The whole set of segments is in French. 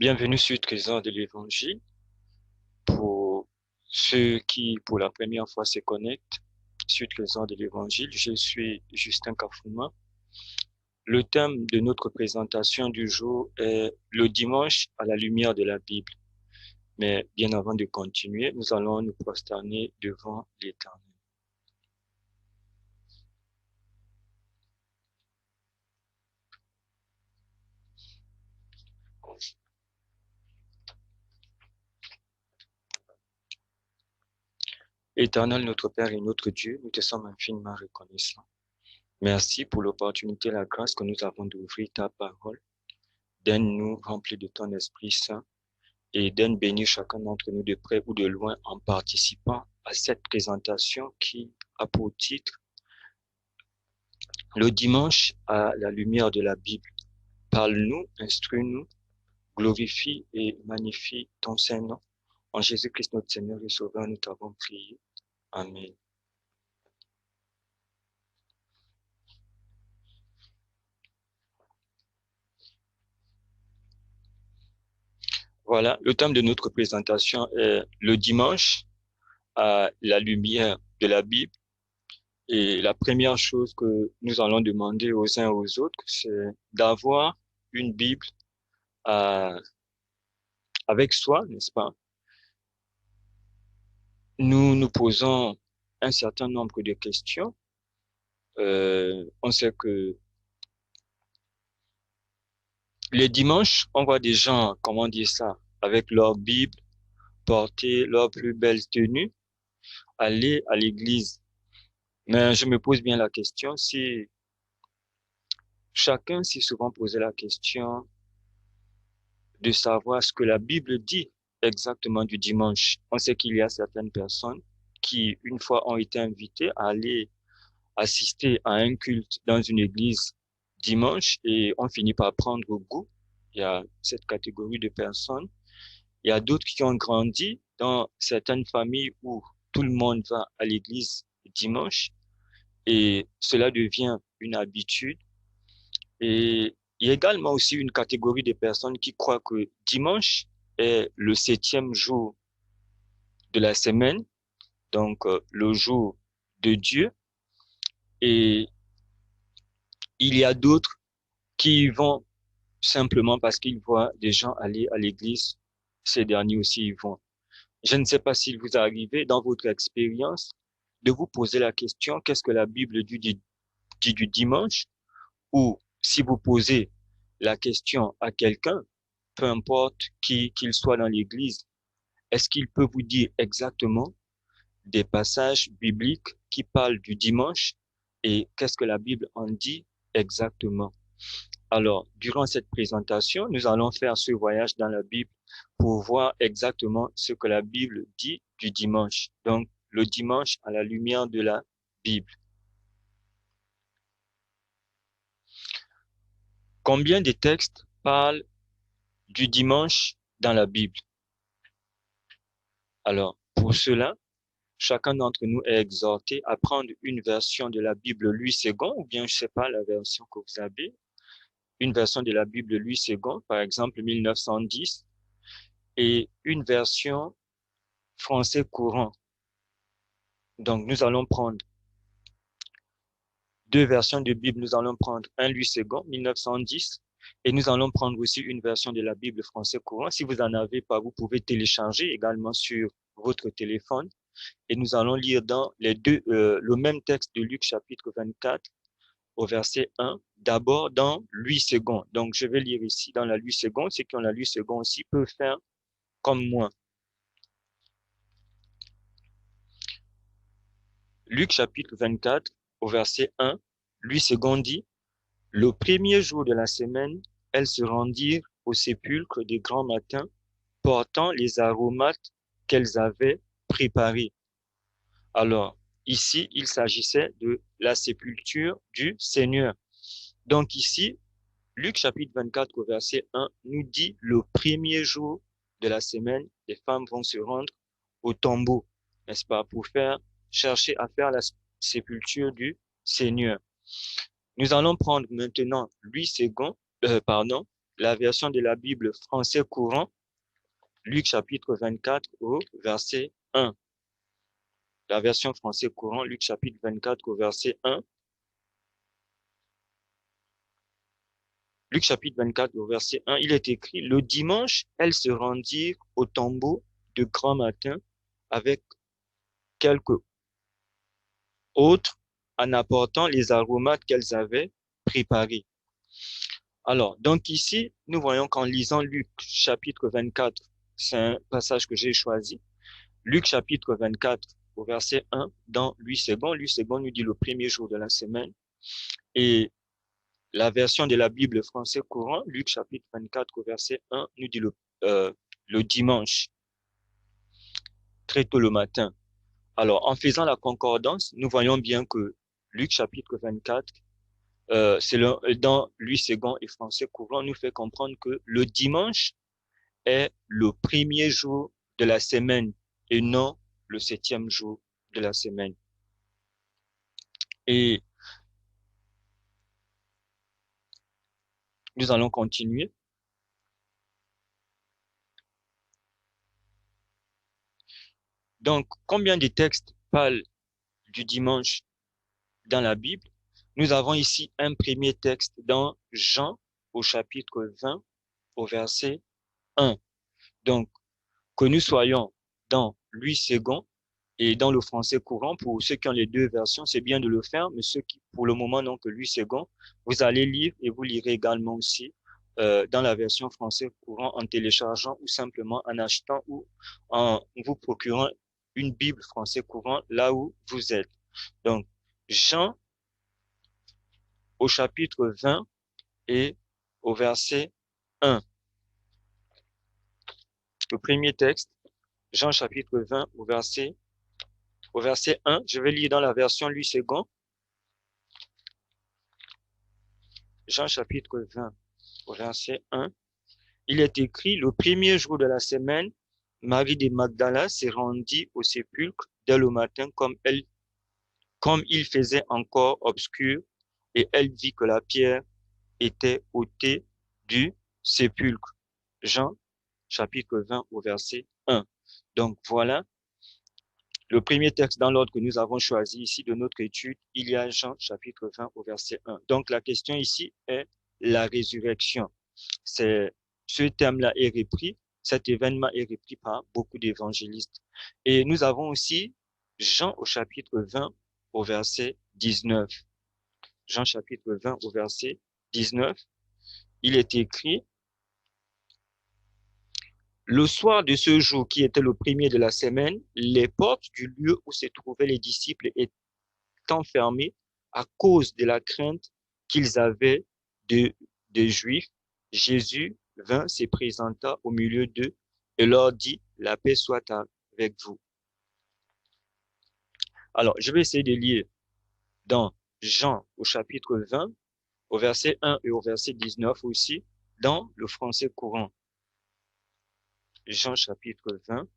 Bienvenue sur Trésor de l'Évangile. Pour ceux qui, pour la première fois, se connectent sur Trésor de l'Évangile, je suis Justin Kafouma. Le thème de notre présentation du jour est le dimanche à la lumière de la Bible. Mais bien avant de continuer, nous allons nous prosterner devant l'Éternel. Éternel, notre Père et notre Dieu, nous te sommes infiniment reconnaissants. Merci pour l'opportunité et la grâce que nous avons d'ouvrir ta parole. Donne-nous remplis de ton Esprit Saint et donne bénir chacun d'entre nous de près ou de loin en participant à cette présentation qui a pour titre Le dimanche à la lumière de la Bible. Parle-nous, instruis-nous, glorifie et magnifie ton Saint-Nom. En Jésus-Christ notre Seigneur et Sauveur, nous t'avons prié. Amen. Voilà, le thème de notre présentation est le dimanche à la lumière de la Bible. Et la première chose que nous allons demander aux uns et aux autres, c'est d'avoir une Bible à, avec soi, n'est-ce pas? Nous nous posons un certain nombre de questions. On sait que les dimanches, on voit des gens, comment dire ça, avec leur Bible, porter leur plus belle tenue, aller à l'église. Mais je me pose bien la question si chacun s'est souvent posé la question de savoir ce que la Bible dit exactement du dimanche. On sait qu'il y a certaines personnes qui, une fois, ont été invitées à aller assister à un culte dans une église dimanche et on finit par prendre goût. Il y a cette catégorie de personnes. Il y a d'autres qui ont grandi dans certaines familles où tout le monde va à l'église dimanche et cela devient une habitude. Et il y a également aussi une catégorie de personnes qui croient que dimanche est le septième jour de la semaine, donc le jour de Dieu. Et il y a d'autres qui y vont simplement parce qu'ils voient des gens aller à l'église. Ces derniers aussi y vont. Je ne sais pas s'il vous est arrivé dans votre expérience de vous poser la question, qu'est-ce que la Bible dit du dimanche? Ou si vous posez la question à quelqu'un, peu importe qu'il soit dans l'église, est-ce qu'il peut vous dire exactement des passages bibliques qui parlent du dimanche et qu'est-ce que la Bible en dit exactement? Alors, durant cette présentation, nous allons faire ce voyage dans la Bible pour voir exactement ce que la Bible dit du dimanche. Donc, le dimanche à la lumière de la Bible. Combien de textes parlent du dimanche dans la Bible? Alors, pour cela, chacun d'entre nous est exhorté à prendre une version de la Bible Louis II, ou bien, je sais pas, la version que vous avez, une version de la Bible Louis II, par exemple 1910, et une version français courant. Donc, nous allons prendre deux versions de Bible. Nous allons prendre un Louis II, 1910, et nous allons prendre aussi une version de la Bible français courant. Si vous en avez pas, vous pouvez télécharger également sur votre téléphone. Et nous allons lire dans les deux, le même texte de Luc chapitre 24 au verset 1, d'abord dans Louis II. Donc, je vais lire ici dans la Louis II. Ceux qui ont la Louis II aussi peuvent faire comme moi. Luc chapitre 24 au verset 1, Louis II dit, le premier jour de la semaine, elles se rendirent au sépulcre de grand matin, portant les aromates qu'elles avaient préparés. Alors, ici, il s'agissait de la sépulture du Seigneur. Donc ici, Luc chapitre 24 au verset 1 nous dit le premier jour de la semaine, les femmes vont se rendre au tombeau, n'est-ce pas, pour chercher à faire la sépulture du Seigneur. Nous allons prendre maintenant Louis II, pardon, la version de la Bible français courant, Luc chapitre 24 au verset 1. La version français courant, Luc chapitre 24 au verset 1. Luc chapitre 24 au verset 1, il est écrit, le dimanche, elles se rendirent au tombeau de grand matin avec quelques autres en apportant les aromates qu'elles avaient préparés. Alors, donc ici, nous voyons qu'en lisant Luc chapitre 24, c'est un passage que j'ai choisi, Luc chapitre 24 au verset 1, dans Louis II nous dit le premier jour de la semaine, et la version de la Bible français courant, Luc chapitre 24 au verset 1, nous dit le dimanche, très tôt le matin. Alors, en faisant la concordance, nous voyons bien que Luc chapitre 24, dans Louis II et français courant, nous fait comprendre que le dimanche est le premier jour de la semaine et non le 7e jour de la semaine. Et nous allons continuer. Donc, combien de textes parlent du dimanche dans la Bible? Nous avons ici un premier texte dans Jean au chapitre 20 au verset 1. Donc, que nous soyons dans Louis II et dans le français courant, pour ceux qui ont les deux versions, c'est bien de le faire, mais ceux qui, pour le moment, n'ont que Louis II, vous allez lire et vous lirez également aussi dans la version français courant en téléchargeant ou simplement en achetant ou en vous procurant une Bible français courant là où vous êtes. Donc, Jean au chapitre 20 et au verset 1. Le premier texte, Jean chapitre 20 au verset 1. Je vais lire dans la version Louis II. Jean chapitre 20 au verset 1. Il est écrit, le premier jour de la semaine, Marie de Magdala s'est rendue au sépulcre dès le matin comme il faisait encore obscur, et elle vit que la pierre était ôtée du sépulcre. Jean chapitre 20 au verset 1. Donc voilà le premier texte dans l'ordre que nous avons choisi ici de notre étude. Il y a Jean chapitre 20 au verset 1. Donc la question ici est la résurrection. C'est ce thème-là est repris, cet événement est repris par beaucoup d'évangélistes. Et nous avons aussi Jean au chapitre 20 au verset 19. Jean chapitre 20 au verset 19. Il est écrit, le soir de ce jour qui était le premier de la semaine, les portes du lieu où se trouvaient les disciples étant fermées à cause de la crainte qu'ils avaient des Juifs, Jésus vint, se présenta au milieu d'eux et leur dit, la paix soit avec vous. Alors, je vais essayer de lire dans Jean au chapitre 20, au verset 1 et au verset 19 aussi, dans le français courant. Jean chapitre 20.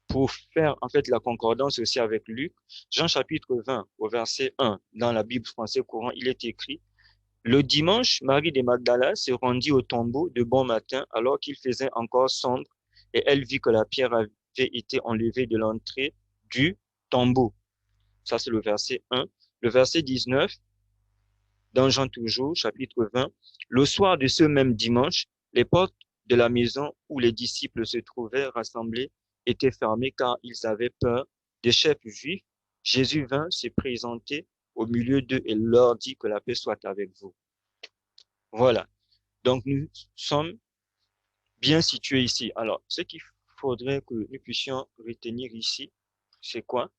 Pour faire en fait la concordance aussi avec Luc, Jean chapitre 20 au verset 1, dans la Bible français courant, il est écrit, le dimanche, Marie de Magdala se rendit au tombeau de bon matin alors qu'il faisait encore sombre et elle vit que la pierre avait été enlevée de l'entrée du tombeau. Ça, c'est le verset 1. Le verset 19, dans Jean toujours, chapitre 20, le soir de ce même dimanche, les portes de la maison où les disciples se trouvaient rassemblés étaient fermées car ils avaient peur des chefs juifs. Jésus vint se présenter au milieu d'eux et leur dit que la paix soit avec vous. Voilà. Donc, nous sommes bien situés ici. Alors, ce qu'il faudrait que nous puissions retenir ici, c'est quoi?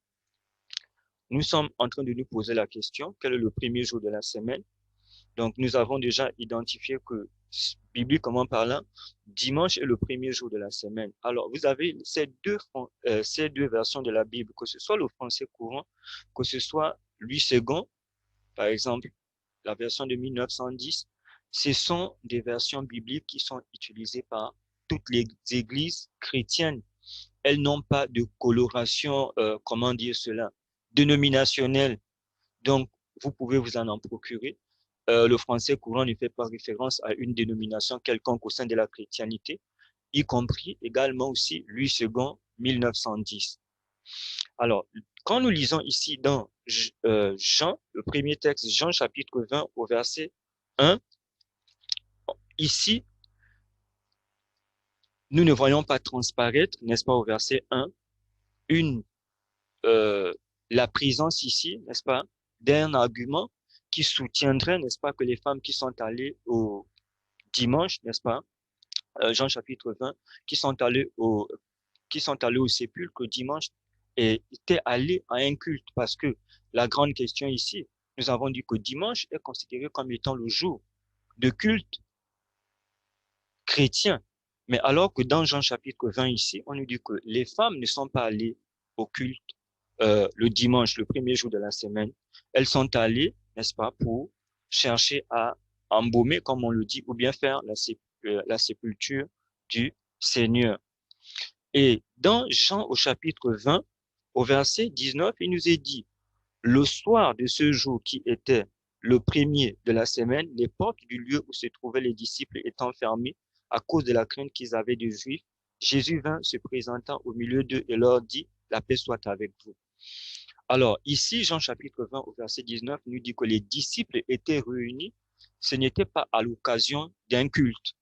Nous sommes en train de nous poser la question, quel est le premier jour de la semaine? Donc, nous avons déjà identifié que, bibliquement parlant, dimanche est le premier jour de la semaine. Alors, vous avez ces deux versions de la Bible, que ce soit le français courant, que ce soit Louis II, par exemple, la version de 1910, ce sont des versions bibliques qui sont utilisées par toutes les églises chrétiennes. Elles n'ont pas de coloration, comment dire cela, dénominationnelle. Donc, vous pouvez vous en procurer. le français courant ne fait pas référence à une dénomination quelconque au sein de la chrétienté, y compris également aussi Louis II, 1910. Alors, quand nous lisons ici dans Jean, le premier texte, Jean chapitre 20 au verset 1, ici, nous ne voyons pas transparaître, n'est-ce pas, au verset 1, une, la présence ici, n'est-ce pas, d'un argument qui soutiendrait, n'est-ce pas, que les femmes qui sont allées au dimanche, n'est-ce pas, Jean chapitre 20, qui sont allées au sépulcre dimanche et étaient allés à un culte, parce que la grande question ici, nous avons dit que dimanche est considéré comme étant le jour de culte chrétien. Mais alors que dans Jean chapitre 20 ici, on nous dit que les femmes ne sont pas allées au culte le dimanche, le premier jour de la semaine. Elles sont allées, n'est-ce pas, pour chercher à embaumer, comme on le dit, ou bien faire la sépulture du Seigneur. Et dans Jean au chapitre 20, au verset 19, il nous est dit, le soir de ce jour qui était le premier de la semaine, les portes du lieu où se trouvaient les disciples étant fermées à cause de la crainte qu'ils avaient des Juifs, Jésus vint se présentant au milieu d'eux et leur dit, la paix soit avec vous. Alors ici, Jean chapitre 20 au verset 19 nous dit que les disciples étaient réunis, ce n'était pas à l'occasion d'un culte.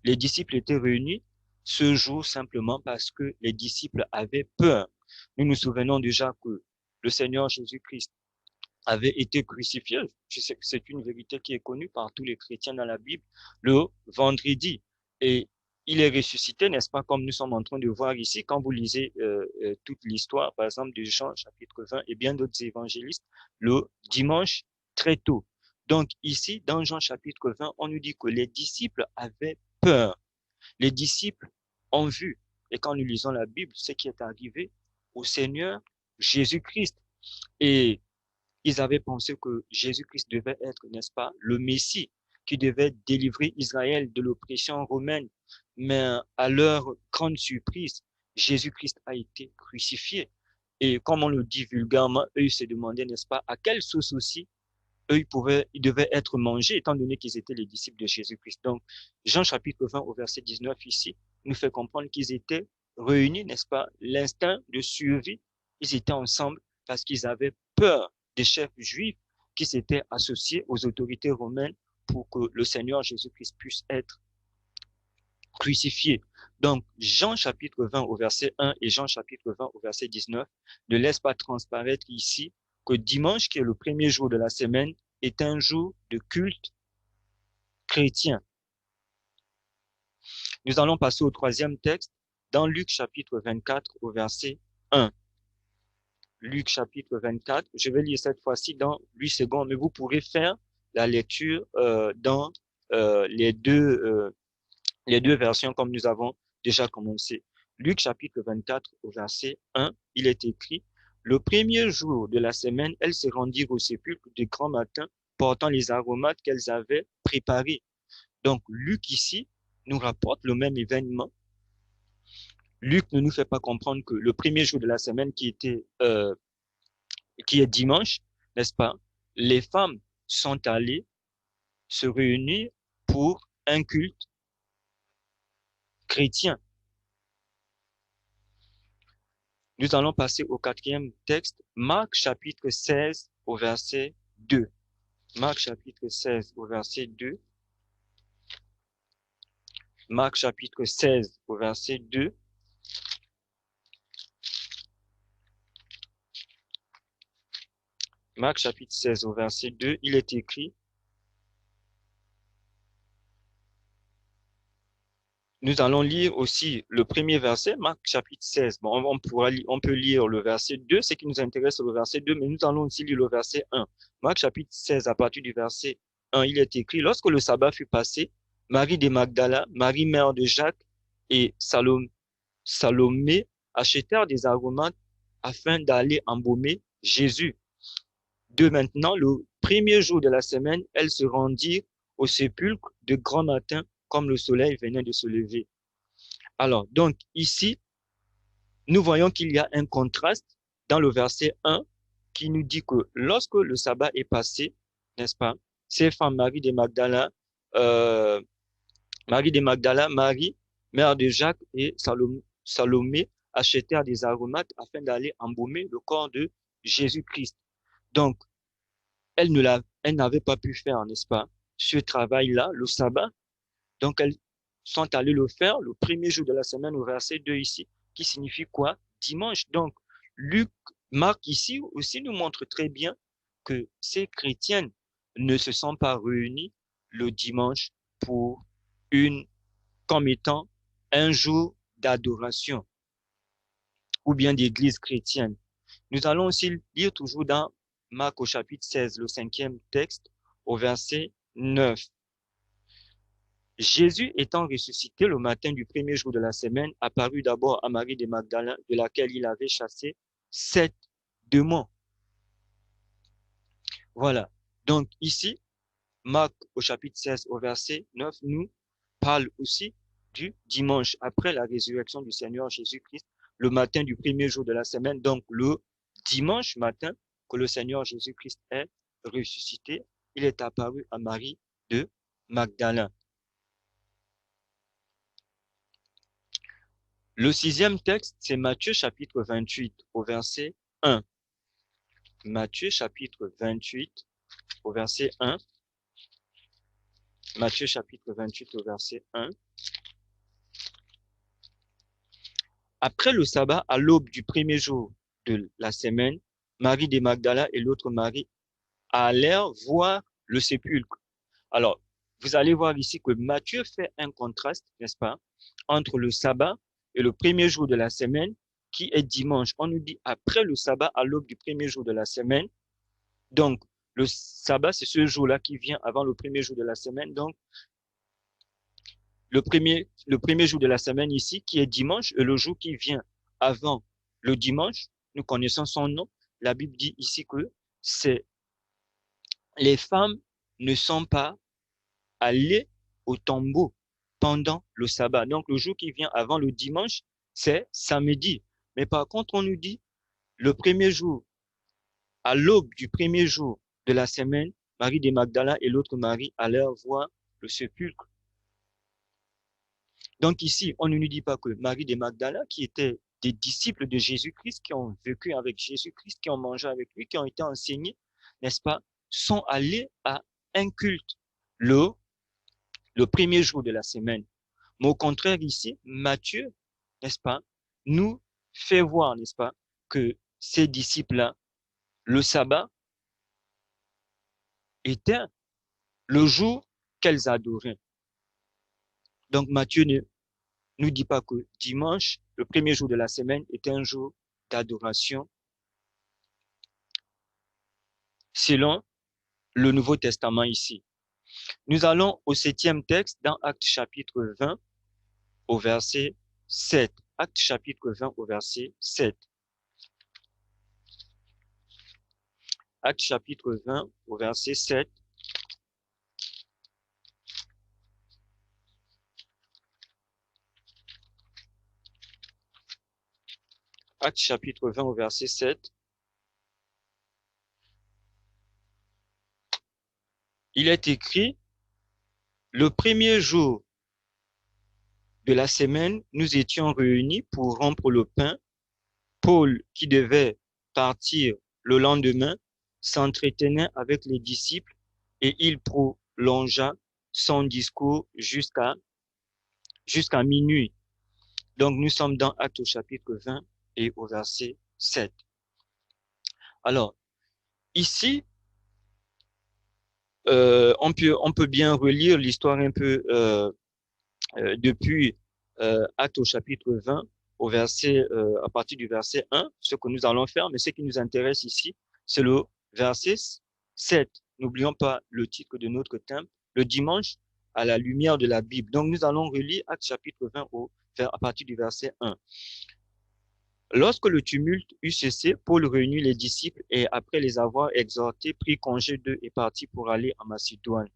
Les disciples étaient réunis ce jour simplement parce que les disciples avaient peur. Nous nous souvenons déjà que le Seigneur Jésus-Christ avait été crucifié. Je sais que c'est une vérité qui est connue par tous les chrétiens dans la Bible, le vendredi. Et il est ressuscité, n'est-ce pas, comme nous sommes en train de voir ici, quand vous lisez toute l'histoire, par exemple, de Jean, chapitre 20, et bien d'autres évangélistes, le dimanche très tôt. Donc ici, dans Jean, chapitre 20, on nous dit que les disciples avaient peur. Les disciples ont vu, et quand nous lisons la Bible, ce qui est arrivé au Seigneur Jésus-Christ. Et ils avaient pensé que Jésus-Christ devait être, n'est-ce pas, le Messie qui devait délivrer Israël de l'oppression romaine. Mais à leur grande surprise, Jésus-Christ a été crucifié. Et comme on le dit vulgairement, eux ils se demandaient, n'est-ce pas, à quelle sauce aussi eux ils devaient être mangés étant donné qu'ils étaient les disciples de Jésus-Christ. Donc, Jean chapitre 20 au verset 19 ici nous fait comprendre qu'ils étaient réunis, n'est-ce pas, l'instinct de survie. Ils étaient ensemble parce qu'ils avaient peur des chefs juifs qui s'étaient associés aux autorités romaines pour que le Seigneur Jésus-Christ puisse être crucifié. Donc, Jean chapitre 20 au verset 1 et Jean chapitre 20 au verset 19 ne laissent pas transparaître ici que dimanche, qui est le premier jour de la semaine, est un jour de culte chrétien. Nous allons passer au troisième texte dans Luc chapitre 24 au verset 1. Luc chapitre 24, je vais lire cette fois-ci dans 8 secondes, mais vous pourrez faire la lecture dans les deux versions comme nous avons déjà commencé. Luc chapitre 24 au verset 1, il est écrit, le premier jour de la semaine, elles se rendirent au sépulcre de grand matin, portant les aromates qu'elles avaient préparés. Donc, Luc ici nous rapporte le même événement. Luc ne nous fait pas comprendre que le premier jour de la semaine qui est dimanche, n'est-ce pas, les femmes sont allées se réunir pour un culte chrétien. Nous allons passer au quatrième texte, Marc chapitre 16 au verset 2. Marc chapitre 16 au verset 2. Marc chapitre 16 au verset 2. Marc chapitre 16 au verset 2, il est écrit, nous allons lire aussi le premier verset, Marc chapitre 16. Bon, on peut lire le verset 2, ce qui nous intéresse, c'est le verset 2, mais nous allons aussi lire le verset 1. Marc chapitre 16, à partir du verset 1, il est écrit, lorsque le sabbat fut passé, Marie de Magdala, Marie mère de Jacques et Salomé achetèrent des aromates afin d'aller embaumer Jésus. De maintenant, le premier jour de la semaine, elles se rendirent au sépulcre de grand matin, comme le soleil venait de se lever. Alors, donc ici, nous voyons qu'il y a un contraste dans le verset 1 qui nous dit que lorsque le sabbat est passé, n'est-ce pas, ces femmes, Marie de Magdala, Marie, mère de Jacques et Salomé, achetèrent des aromates afin d'aller embaumer le corps de Jésus-Christ. Donc, elles n'avaient pas pu faire, n'est-ce pas, ce travail-là, le sabbat. Donc, elles sont allées le faire le premier jour de la semaine au verset 2 ici, qui signifie quoi? Dimanche. Donc, Marc ici aussi nous montre très bien que ces chrétiennes ne se sont pas réunies le dimanche pour comme étant un jour d'adoration ou bien d'église chrétienne. Nous allons aussi lire toujours dans Marc au chapitre 16, le 5e texte, au verset 9. Jésus étant ressuscité le matin du premier jour de la semaine, apparut d'abord à Marie de Magdala, de laquelle il avait chassé 7 démons. Voilà. Donc ici, Marc au chapitre 16 au verset 9 nous parle aussi du dimanche après la résurrection du Seigneur Jésus-Christ, le matin du premier jour de la semaine, donc le dimanche matin que le Seigneur Jésus-Christ est ressuscité, il est apparu à Marie de Magdala. Le 6e texte, c'est Matthieu chapitre 28 au verset 1. Matthieu chapitre 28 au verset 1. Matthieu chapitre 28 au verset 1. Après le sabbat, à l'aube du premier jour de la semaine, Marie de Magdala et l'autre Marie allèrent voir le sépulcre. Alors, vous allez voir ici que Matthieu fait un contraste, n'est-ce pas, entre le sabbat et le premier jour de la semaine, qui est dimanche. On nous dit après le sabbat, à l'aube du premier jour de la semaine. Donc, le sabbat, c'est ce jour-là qui vient avant le premier jour de la semaine. Donc, le premier jour de la semaine ici, qui est dimanche, et le jour qui vient avant le dimanche, nous connaissons son nom. La Bible dit ici que les femmes ne sont pas allées au tombeau pendant le sabbat. Donc, le jour qui vient avant le dimanche, c'est samedi. Mais par contre, on nous dit le premier jour, à l'aube du premier jour de la semaine, Marie de Magdala et l'autre Marie allèrent voir le sépulcre. Donc ici, on ne nous dit pas que Marie de Magdala, qui était des disciples de Jésus-Christ, qui ont vécu avec Jésus-Christ, qui ont mangé avec lui, qui ont été enseignés, n'est-ce pas, sont allés à un culte le premier jour de la semaine. Mais au contraire ici, Matthieu, n'est-ce pas, nous fait voir, n'est-ce pas, que ces disciples-là, le sabbat était le jour qu'elles adoraient. Donc Matthieu ne nous dit pas que dimanche, le premier jour de la semaine, est un jour d'adoration selon le Nouveau Testament ici. Nous allons au 7e texte dans Actes chapitre 20 au verset 7. Actes chapitre 20 au verset 7. Actes chapitre 20 au verset 7. Actes chapitre 20 au verset 7. Il est écrit, le premier jour de la semaine, nous étions réunis pour rompre le pain. Paul, qui devait partir le lendemain, s'entretenait avec les disciples et il prolongea son discours jusqu'à minuit. Donc nous sommes dans Actes au chapitre 20 et au verset 7. Alors, ici, on peut bien relire l'histoire un peu depuis Actes au chapitre 20 au verset, à partir du verset 1, ce que nous allons faire, mais ce qui nous intéresse ici, c'est le verset 7. N'oublions pas le titre de notre thème, le dimanche à la lumière de la Bible. Donc nous allons relire Actes chapitre 20 à partir du verset 1. Lorsque le tumulte eut cessé, Paul réunit les disciples et après les avoir exhortés, prit congé d'eux et partit pour aller en Macédoine.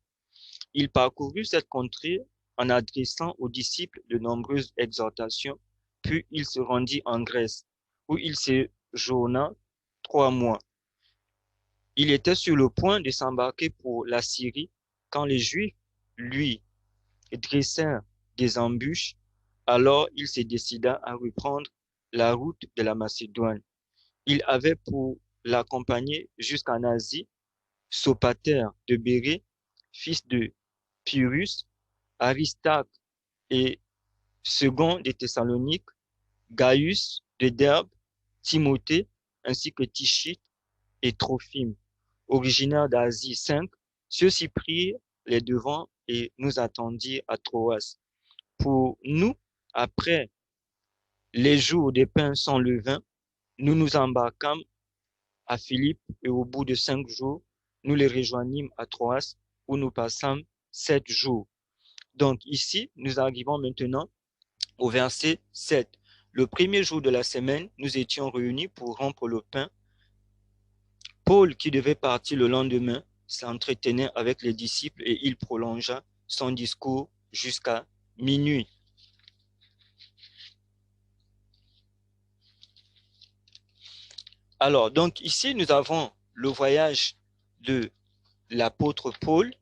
Il parcourut cette contrée en adressant aux disciples de nombreuses exhortations, puis il se rendit en Grèce, où il séjourna 3 mois. Il était sur le point de s'embarquer pour la Syrie quand les Juifs lui dressèrent des embûches. Alors il se décida à reprendre la route de la Macédoine. Il avait pour l'accompagner jusqu'en Asie Sopater de Bérée, fils de Pyrrhus, Aristarque et second de Thessalonique, Gaius de Derbe, Timothée, ainsi que Tichite et Trophime, originaires d'Asie 5. Ceux-ci prirent les devants et nous attendirent à Troas. Pour nous, après les jours des pains sans levain, nous nous embarquâmes à Philippe et au bout de 5 jours, nous les rejoignîmes à Troas où nous passâmes 7 jours. Donc ici, nous arrivons maintenant au verset 7. Le premier jour de la semaine, nous étions réunis pour rompre le pain. Paul, qui devait partir le lendemain, s'entretenait avec les disciples et il prolongea son discours jusqu'à minuit. Alors, donc ici, nous avons le voyage de l'apôtre Paul.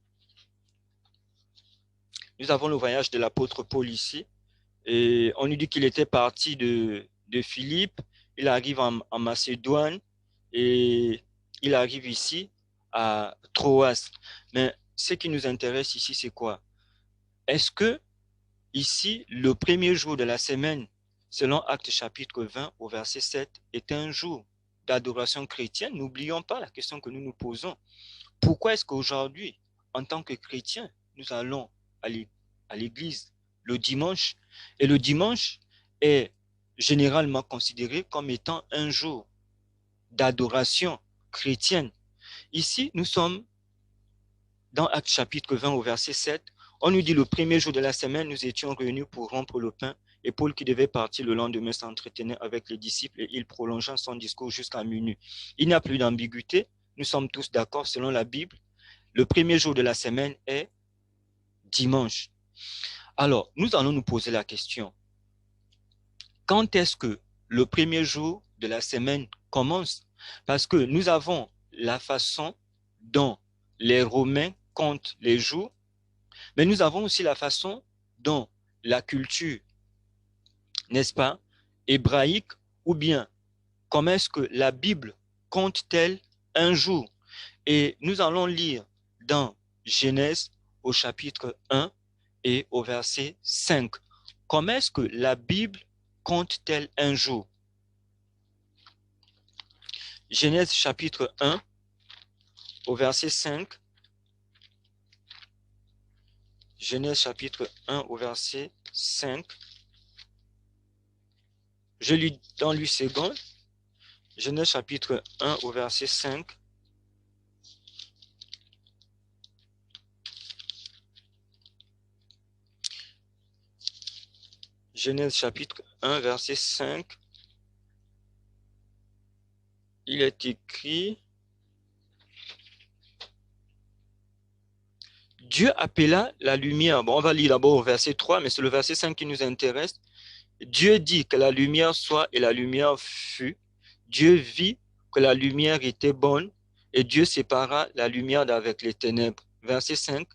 Nous avons le voyage de l'apôtre Paul ici. Et on nous dit qu'il était parti de Philippe. Il arrive en Macédoine et il arrive ici à Troas. Mais ce qui nous intéresse ici, c'est quoi? Est-ce que ici, le premier jour de la semaine, selon Actes chapitre 20 au verset 7, est un jour d'adoration chrétienne? N'oublions pas la question que nous nous posons. Pourquoi est-ce qu'aujourd'hui, en tant que chrétiens, nous allons à l'église le dimanche? Et le dimanche est généralement considéré comme étant un jour d'adoration chrétienne. Ici, nous sommes dans Actes chapitre 20 au verset 7. On nous dit le premier jour de la semaine, nous étions réunis pour rompre le pain. Et Paul, qui devait partir le lendemain, s'entretenait avec les disciples et il prolongea son discours jusqu'à minuit. Il n'y a plus d'ambiguïté. Nous sommes tous d'accord selon la Bible. Le premier jour de la semaine est dimanche. Alors, nous allons nous poser la question. Quand est-ce que le premier jour de la semaine commence? Parce que nous avons la façon dont les Romains comptent les jours, mais nous avons aussi la façon dont la culture, n'est-ce pas, hébraïque, ou bien comment est-ce que la Bible compte-t-elle un jour? Et nous allons lire dans Genèse au chapitre 1 et au verset 5. Comment est-ce que la Bible compte-t-elle un jour? Genèse chapitre 1 au verset 5. Genèse chapitre 1 au verset 5. Je lis dans 8 secondes. Genèse chapitre 1 au verset 5. Genèse chapitre 1 verset 5. Il est écrit: Dieu appela la lumière. Bon, on va lire d'abord au verset 3, mais c'est le verset 5 qui nous intéresse. Dieu dit que la lumière soit et la lumière fut. Dieu vit que la lumière était bonne et Dieu sépara la lumière d'avec les ténèbres. Verset 5.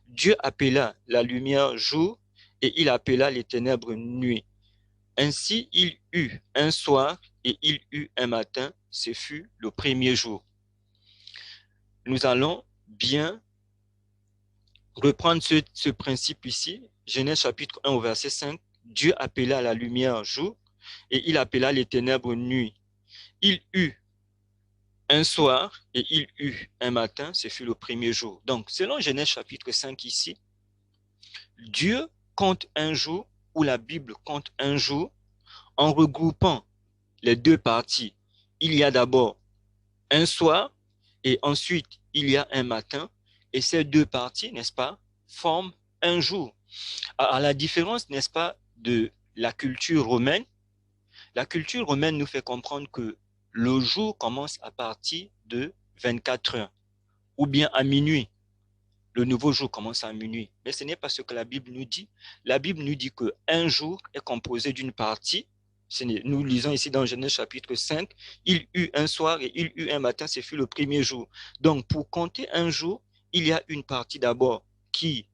Dieu appela la lumière jour et il appela les ténèbres nuit. Ainsi il eut un soir et il eut un matin. Ce fut le premier jour. Nous allons bien reprendre ce principe ici. Genèse chapitre 1 au verset 5. Dieu appela la lumière jour et il appela les ténèbres nuit. Il eut un soir et il eut un matin, ce fut le premier jour. Donc, selon Genèse chapitre 5 ici, Dieu compte un jour, ou la Bible compte un jour, en regroupant les deux parties. Il y a d'abord un soir et ensuite il y a un matin, et ces deux parties, n'est-ce pas, forment un jour. À la différence, n'est-ce pas, de la culture romaine, la culture romaine nous fait comprendre que le jour commence à partir de 24 heures, ou bien à minuit. Le nouveau jour commence à minuit. Mais ce n'est pas ce que la Bible nous dit. La Bible nous dit qu'un jour est composé d'une partie Nous lisons ici dans Genèse chapitre 5, il eut un soir et il eut un matin, ce fut le premier jour. Donc, pour compter un jour, il y a une partie d'abord qui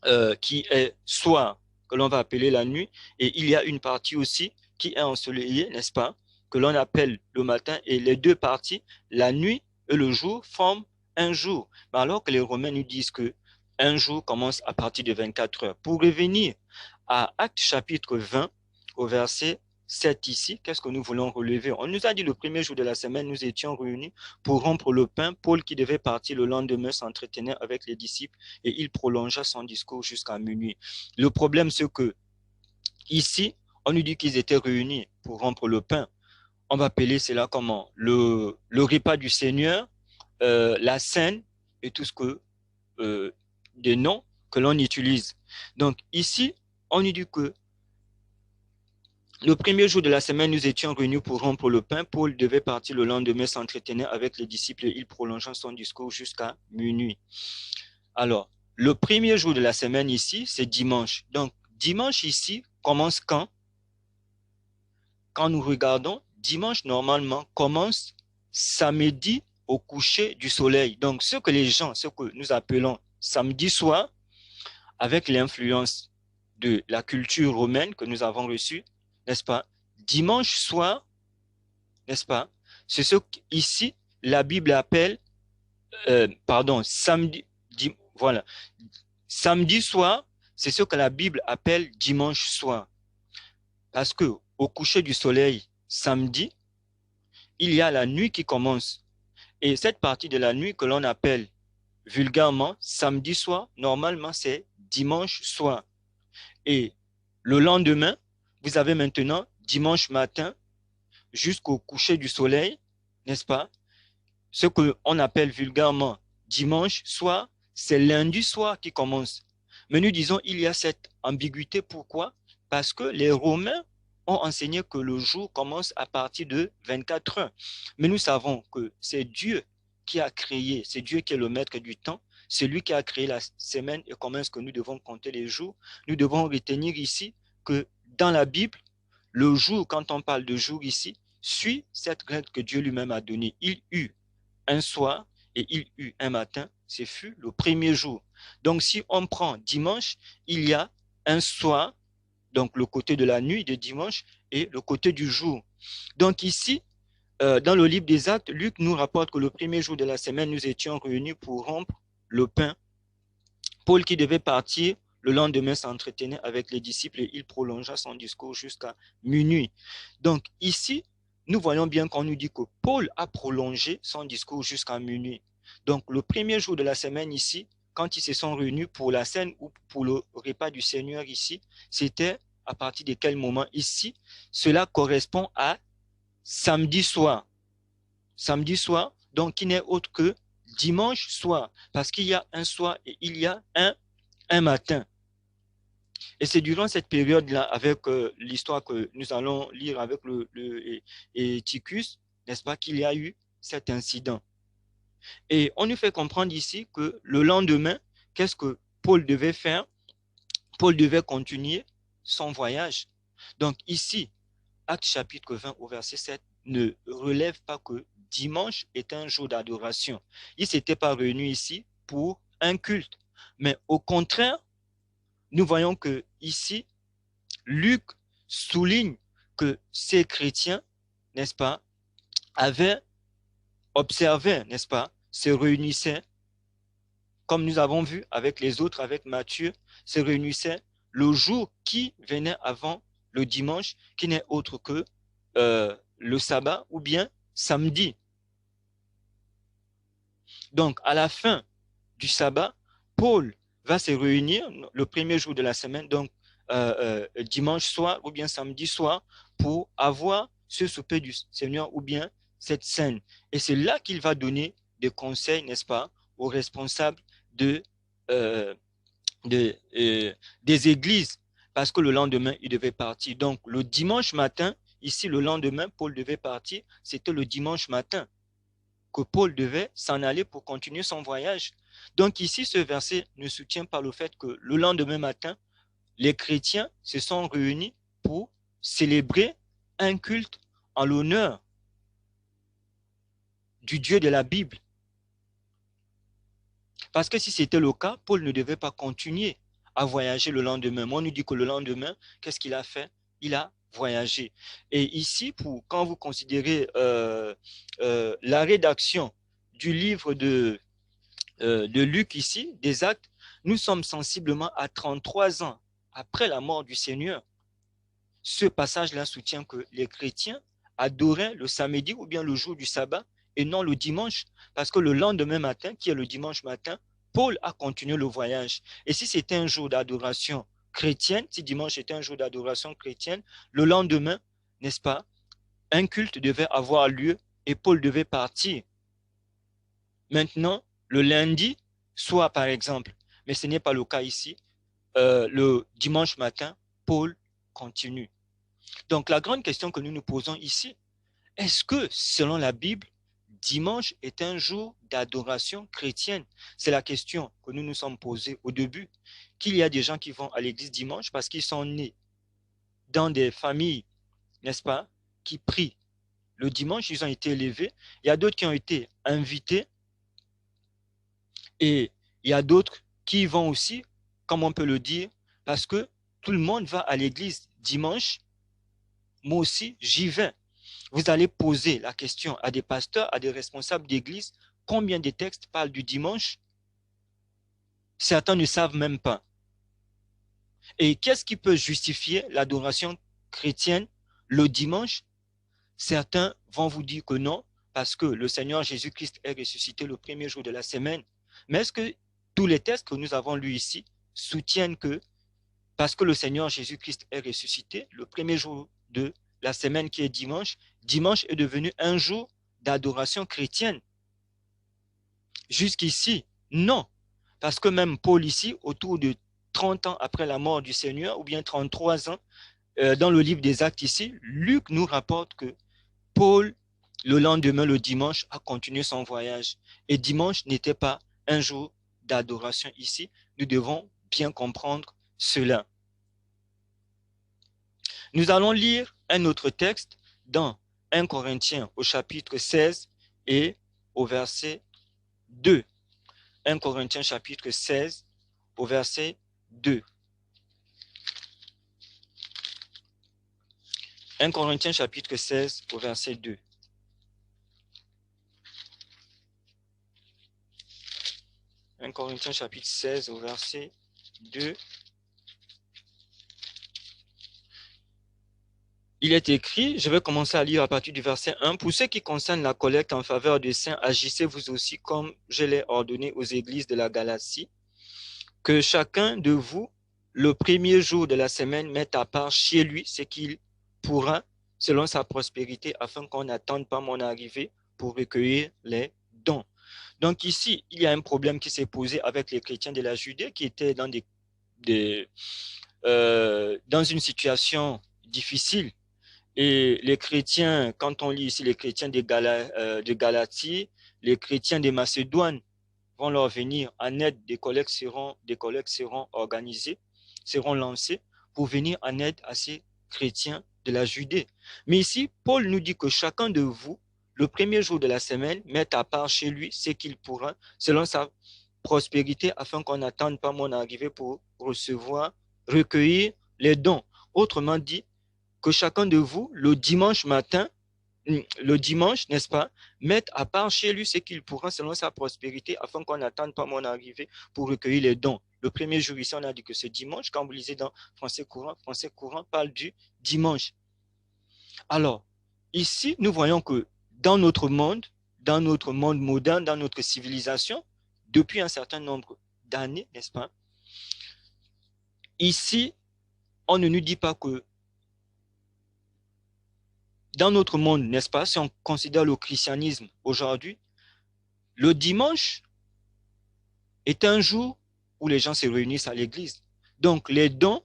est soir, que l'on va appeler la nuit, et il y a une partie aussi qui est ensoleillée, n'est-ce pas, que l'on appelle le matin, et les deux parties, la nuit et le jour, forment un jour. Mais alors que les Romains nous disent que un jour commence à partir de 24 heures. Pour revenir à Actes chapitre 20, au verset 7 ici, qu'est-ce que nous voulons relever? On nous a dit le premier jour de la semaine, nous étions réunis pour rompre le pain. Paul, qui devait partir le lendemain, s'entretenait avec les disciples et il prolongea son discours jusqu'à minuit. Le problème, c'est que ici, on nous dit qu'ils étaient réunis pour rompre le pain. On va appeler cela comment? Le repas du Seigneur, la scène et tout ce que des noms que l'on utilise. Donc ici, on nous dit que le premier jour de la semaine, nous étions réunis pour rompre le pain. Paul devait partir le lendemain, s'entretenir avec les disciples et il prolongea son discours jusqu'à minuit. Alors, le premier jour de la semaine ici, c'est dimanche. Donc, dimanche ici commence quand? Quand nous regardons, dimanche normalement commence samedi au coucher du soleil. Donc, ce que nous appelons samedi soir, avec l'influence de la culture romaine que nous avons reçue, n'est-ce pas? Dimanche soir, n'est-ce pas? C'est ce qu'ici, la Bible appelle, voilà. Samedi soir, c'est ce que la Bible appelle dimanche soir. Parce que au coucher du soleil, samedi, il y a la nuit qui commence. Et cette partie de la nuit que l'on appelle vulgairement samedi soir, normalement c'est dimanche soir. Et le lendemain, vous avez maintenant dimanche matin jusqu'au coucher du soleil, n'est-ce pas? Ce qu'on appelle vulgairement dimanche soir, c'est lundi soir qui commence. Mais nous disons il y a cette ambiguïté. Pourquoi? Parce que les Romains ont enseigné que le jour commence à partir de 24 heures. Mais nous savons que c'est Dieu qui a créé, c'est Dieu qui est le maître du temps, c'est lui qui a créé la semaine. Et comment est-ce que nous devons compter les jours? Nous devons retenir ici que dans la Bible, le jour, quand on parle de jour ici, suit cette règle que Dieu lui-même a donnée. Il eut un soir et il eut un matin, ce fut le premier jour. Donc si on prend dimanche, il y a un soir, donc le côté de la nuit de dimanche et le côté du jour. Donc ici, dans le livre des Actes, Luc nous rapporte que le premier jour de la semaine, nous étions réunis pour rompre le pain. Paul, qui devait partir le lendemain, s'entretenait avec les disciples et il prolongea son discours jusqu'à minuit. Donc ici, nous voyons bien qu'on nous dit que Paul a prolongé son discours jusqu'à minuit. Donc le premier jour de la semaine ici, quand ils se sont réunis pour la scène ou pour le repas du Seigneur ici, c'était à partir de quel moment ici? Cela correspond à samedi soir. Samedi soir, donc qui n'est autre que dimanche soir, parce qu'il y a un soir et il y a un matin. Et c'est durant cette période-là, avec l'histoire que nous allons lire avec et Tychus, n'est-ce pas, qu'il y a eu cet incident. Et on nous fait comprendre ici que le lendemain, qu'est-ce que Paul devait faire? Paul devait continuer son voyage. Donc ici, Acte chapitre 20 au verset 7 ne relève pas que dimanche est un jour d'adoration. Ils ne s'étaient pas réunis ici pour un culte. Mais au contraire, nous voyons que ici, Luc souligne que ces chrétiens, n'est-ce pas, avaient observé, n'est-ce pas, se réunissaient, comme nous avons vu avec les autres, avec Matthieu, se réunissaient le jour qui venait avant le dimanche, qui n'est autre que le sabbat ou bien samedi. Donc, à la fin du sabbat, Paul va se réunir le premier jour de la semaine, donc dimanche soir ou bien samedi soir, pour avoir ce souper du Seigneur ou bien cette scène. Et c'est là qu'il va donner des conseils, n'est-ce pas, aux responsables des églises, parce que le lendemain, il devait partir. Donc, le dimanche matin, ici, le lendemain, Paul devait partir, c'était le dimanche matin que Paul devait s'en aller pour continuer son voyage. Donc ici, ce verset ne soutient pas le fait que le lendemain matin, les chrétiens se sont réunis pour célébrer un culte en l'honneur du Dieu de la Bible. Parce que si c'était le cas, Paul ne devait pas continuer à voyager le lendemain. Moi, on nous dit que le lendemain, qu'est-ce qu'il a fait? Il a voyagé. Et ici, quand vous considérez la rédaction du livre de Luc ici, des Actes, nous sommes sensiblement à 33 ans après la mort du Seigneur. Ce passage-là soutient que les chrétiens adoraient le samedi ou bien le jour du sabbat et non le dimanche, parce que le lendemain matin, qui est le dimanche matin, Paul a continué le voyage. Et si c'était un jour d'adoration chrétienne, si dimanche était un jour d'adoration chrétienne, le lendemain, n'est-ce pas, un culte devait avoir lieu et Paul devait partir. Maintenant, le lundi, soit par exemple, mais ce n'est pas le cas ici, le dimanche matin, Paul continue. Donc la grande question que nous nous posons ici, est-ce que selon la Bible, dimanche est un jour d'adoration chrétienne? C'est la question que nous nous sommes posée au début. Qu'il y a des gens qui vont à l'église dimanche parce qu'ils sont nés dans des familles, n'est-ce pas, qui prient. Le dimanche, ils ont été élevés. Il y a d'autres qui ont été invités. Et il y a d'autres qui vont aussi, comme on peut le dire, parce que tout le monde va à l'église dimanche. Moi aussi, j'y vais. Vous allez poser la question à des pasteurs, à des responsables d'église, combien de textes parlent du dimanche? Certains ne savent même pas. Et qu'est-ce qui peut justifier l'adoration chrétienne le dimanche? Certains vont vous dire que non, parce que le Seigneur Jésus-Christ est ressuscité le premier jour de la semaine. Mais est-ce que tous les textes que nous avons lus ici soutiennent que parce que le Seigneur Jésus-Christ est ressuscité, le premier jour de la semaine qui est dimanche, dimanche est devenu un jour d'adoration chrétienne? Jusqu'ici, non. Parce que même Paul ici, autour de 30 ans après la mort du Seigneur, ou bien 33 ans, dans le livre des Actes ici, Luc nous rapporte que Paul, le lendemain, le dimanche, a continué son voyage. Et dimanche n'était pas un jour d'adoration ici. Nous devons bien comprendre cela. Nous allons lire un autre texte dans 1 Corinthiens au chapitre 16 et au verset 2. 1 Corinthiens chapitre 16 au verset 2. 1 Corinthiens chapitre 16 au verset 2. 1 Corinthiens chapitre 16 au verset 2. Il est écrit, je vais commencer à lire à partir du verset 1. Pour ce qui concerne la collecte en faveur des saints, agissez vous aussi comme je l'ai ordonné aux églises de la Galatie, que chacun de vous, le premier jour de la semaine, mette à part chez lui ce qu'il pourra, selon sa prospérité, afin qu'on n'attende pas mon arrivée pour recueillir les dons. Donc ici, il y a un problème qui s'est posé avec les chrétiens de la Judée qui étaient dans dans une situation difficile. Et les chrétiens, quand on lit ici les chrétiens de Galatie, les chrétiens de Macédoine vont leur venir en aide, des collectes seront organisées, seront lancées pour venir en aide à ces chrétiens de la Judée. Mais ici, Paul nous dit que chacun de vous, le premier jour de la semaine, mette à part chez lui ce qu'il pourra, selon sa prospérité, afin qu'on n'attende pas mon arrivée pour recevoir, recueillir les dons. Autrement dit, que chacun de vous, le dimanche matin, le dimanche, n'est-ce pas, mette à part chez lui ce qu'il pourra selon sa prospérité, afin qu'on n'attende pas mon arrivée pour recueillir les dons. Le premier jour ici, on a dit que c'est dimanche. Quand vous lisez dans Français courant parle du dimanche. Alors, ici, nous voyons que dans notre monde moderne, dans notre civilisation, depuis un certain nombre d'années, n'est-ce pas, ici, on ne nous dit pas que dans notre monde, n'est-ce pas, si on considère le christianisme aujourd'hui, le dimanche est un jour où les gens se réunissent à l'église. Donc, les dons,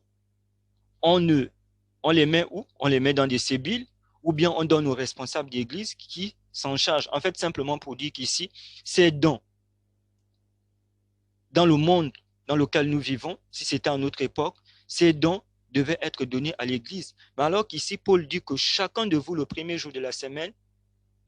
on les met où? On les met dans des sébiles, ou bien on donne aux responsables d'église qui s'en chargent. En fait, simplement pour dire qu'ici, ces dons, dans le monde dans lequel nous vivons, si c'était à notre époque, ces dons devait être donné à l'Église. Mais alors qu'ici, Paul dit que chacun de vous, le premier jour de la semaine,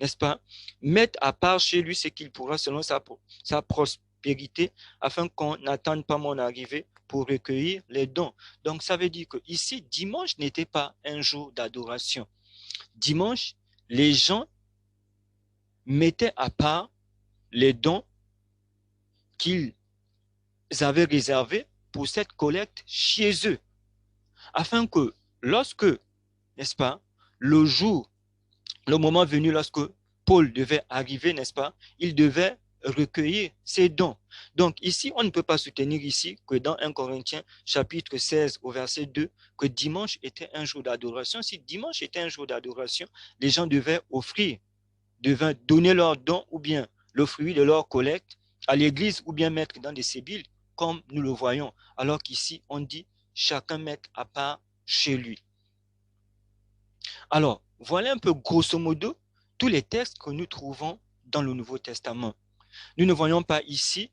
n'est-ce pas, mette à part chez lui ce qu'il pourra selon sa prospérité, afin qu'on n'attende pas mon arrivée pour recueillir les dons. Donc, ça veut dire que ici, dimanche n'était pas un jour d'adoration. Dimanche, les gens mettaient à part les dons qu'ils avaient réservés pour cette collecte chez eux, afin que lorsque, n'est-ce pas, le moment venu, lorsque Paul devait arriver, n'est-ce pas, il devait recueillir ses dons. Donc ici, on ne peut pas soutenir ici que dans 1 Corinthiens chapitre 16 au verset 2, que dimanche était un jour d'adoration. Si dimanche était un jour d'adoration, les gens devaient offrir, devaient donner leurs dons ou bien le fruit de leur collecte à l'église ou bien mettre dans des sébiles, comme nous le voyons. Alors qu'ici, on dit chacun mette à part chez lui. Alors, voilà un peu grosso modo tous les textes que nous trouvons dans le Nouveau Testament. Nous ne voyons pas ici,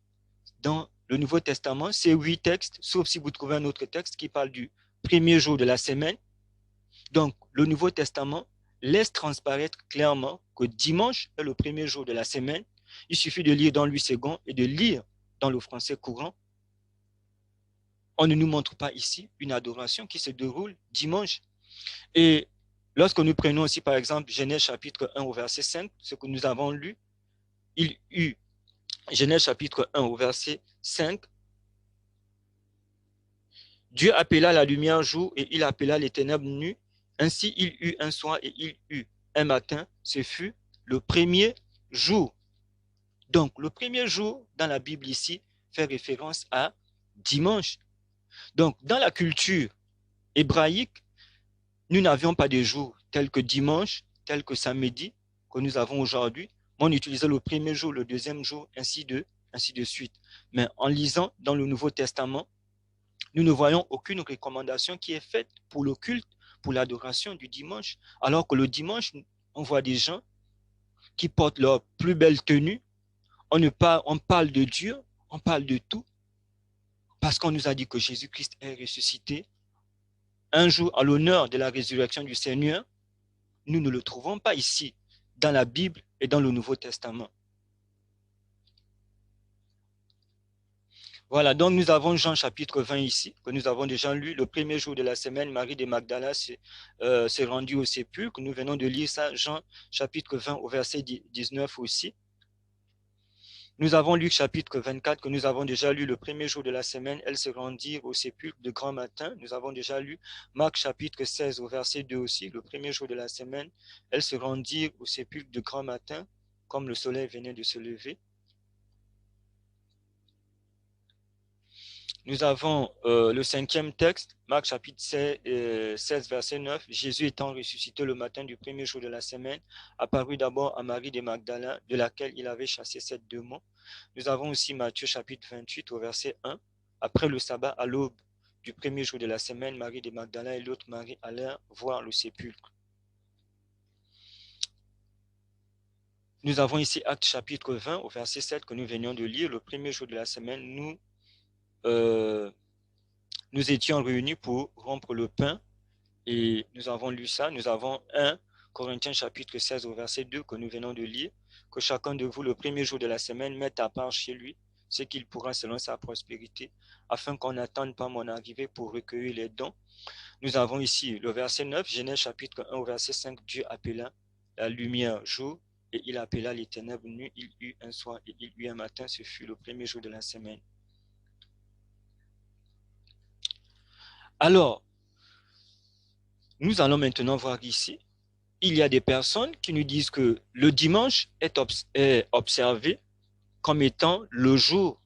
dans le Nouveau Testament, ces 8 textes, sauf si vous trouvez un autre texte qui parle du premier jour de la semaine. Donc, le Nouveau Testament laisse transparaître clairement que dimanche est le premier jour de la semaine. Il suffit de lire dans Louis II et de lire dans le français courant. On ne nous montre pas ici une adoration qui se déroule dimanche. Et lorsque nous prenons aussi, par exemple, Genèse chapitre 1 au verset 5, ce que nous avons lu, il eut, Genèse chapitre 1 au verset 5, Dieu appela la lumière jour et il appela les ténèbres nuit. Ainsi il eut un soir et il eut un matin. Ce fut le premier jour. Donc, le premier jour dans la Bible ici fait référence à dimanche. Donc, dans la culture hébraïque, nous n'avions pas de jours tels que dimanche, tels que samedi, que nous avons aujourd'hui. On utilisait le premier jour, le deuxième jour, ainsi de suite. Mais en lisant dans le Nouveau Testament, nous ne voyons aucune recommandation qui est faite pour le culte, pour l'adoration du dimanche. Alors que le dimanche, on voit des gens qui portent leur plus belle tenue. On parle de Dieu, on parle de tout, parce qu'on nous a dit que Jésus-Christ est ressuscité. Un jour, à l'honneur de la résurrection du Seigneur, nous ne le trouvons pas ici, dans la Bible et dans le Nouveau Testament. Voilà, donc nous avons Jean chapitre 20 ici, que nous avons déjà lu. Le premier jour de la semaine, Marie de Magdala s'est rendue au sépulcre. Nous venons de lire ça, Jean chapitre 20 au verset 19 aussi. Nous avons Luc chapitre 24 que nous avons déjà lu le premier jour de la semaine. Elles se rendirent au sépulcre de grand matin. Nous avons déjà lu Marc chapitre 16 au verset 2 aussi. Le premier jour de la semaine, elles se rendirent au sépulcre de grand matin comme le soleil venait de se lever. Nous avons le cinquième texte, Marc chapitre 16, verset 9. Jésus étant ressuscité le matin du premier jour de la semaine, apparut d'abord à Marie de Magdala, de laquelle il avait chassé 7 démons. Nous avons aussi Matthieu chapitre 28 au verset 1. Après le sabbat, à l'aube du premier jour de la semaine, Marie de Magdala et l'autre Marie allèrent voir le sépulcre. Nous avons ici Actes chapitre 20 au verset 7 que nous venions de lire. Le premier jour de la semaine, nous étions réunis pour rompre le pain et nous avons lu ça. Nous avons 1 Corinthiens chapitre 16 au verset 2 que nous venons de lire. Que chacun de vous, le premier jour de la semaine, mette à part chez lui ce qu'il pourra selon sa prospérité, afin qu'on n'attende pas mon arrivée pour recueillir les dons. Nous avons ici le verset 9, Genèse chapitre 1 au verset 5, Dieu appela la lumière jour et il appela les ténèbres nuit. Il eut un soir et il eut un matin. Ce fut le premier jour de la semaine. Alors, nous allons maintenant voir ici, il y a des personnes qui nous disent que le dimanche est observé comme étant le jour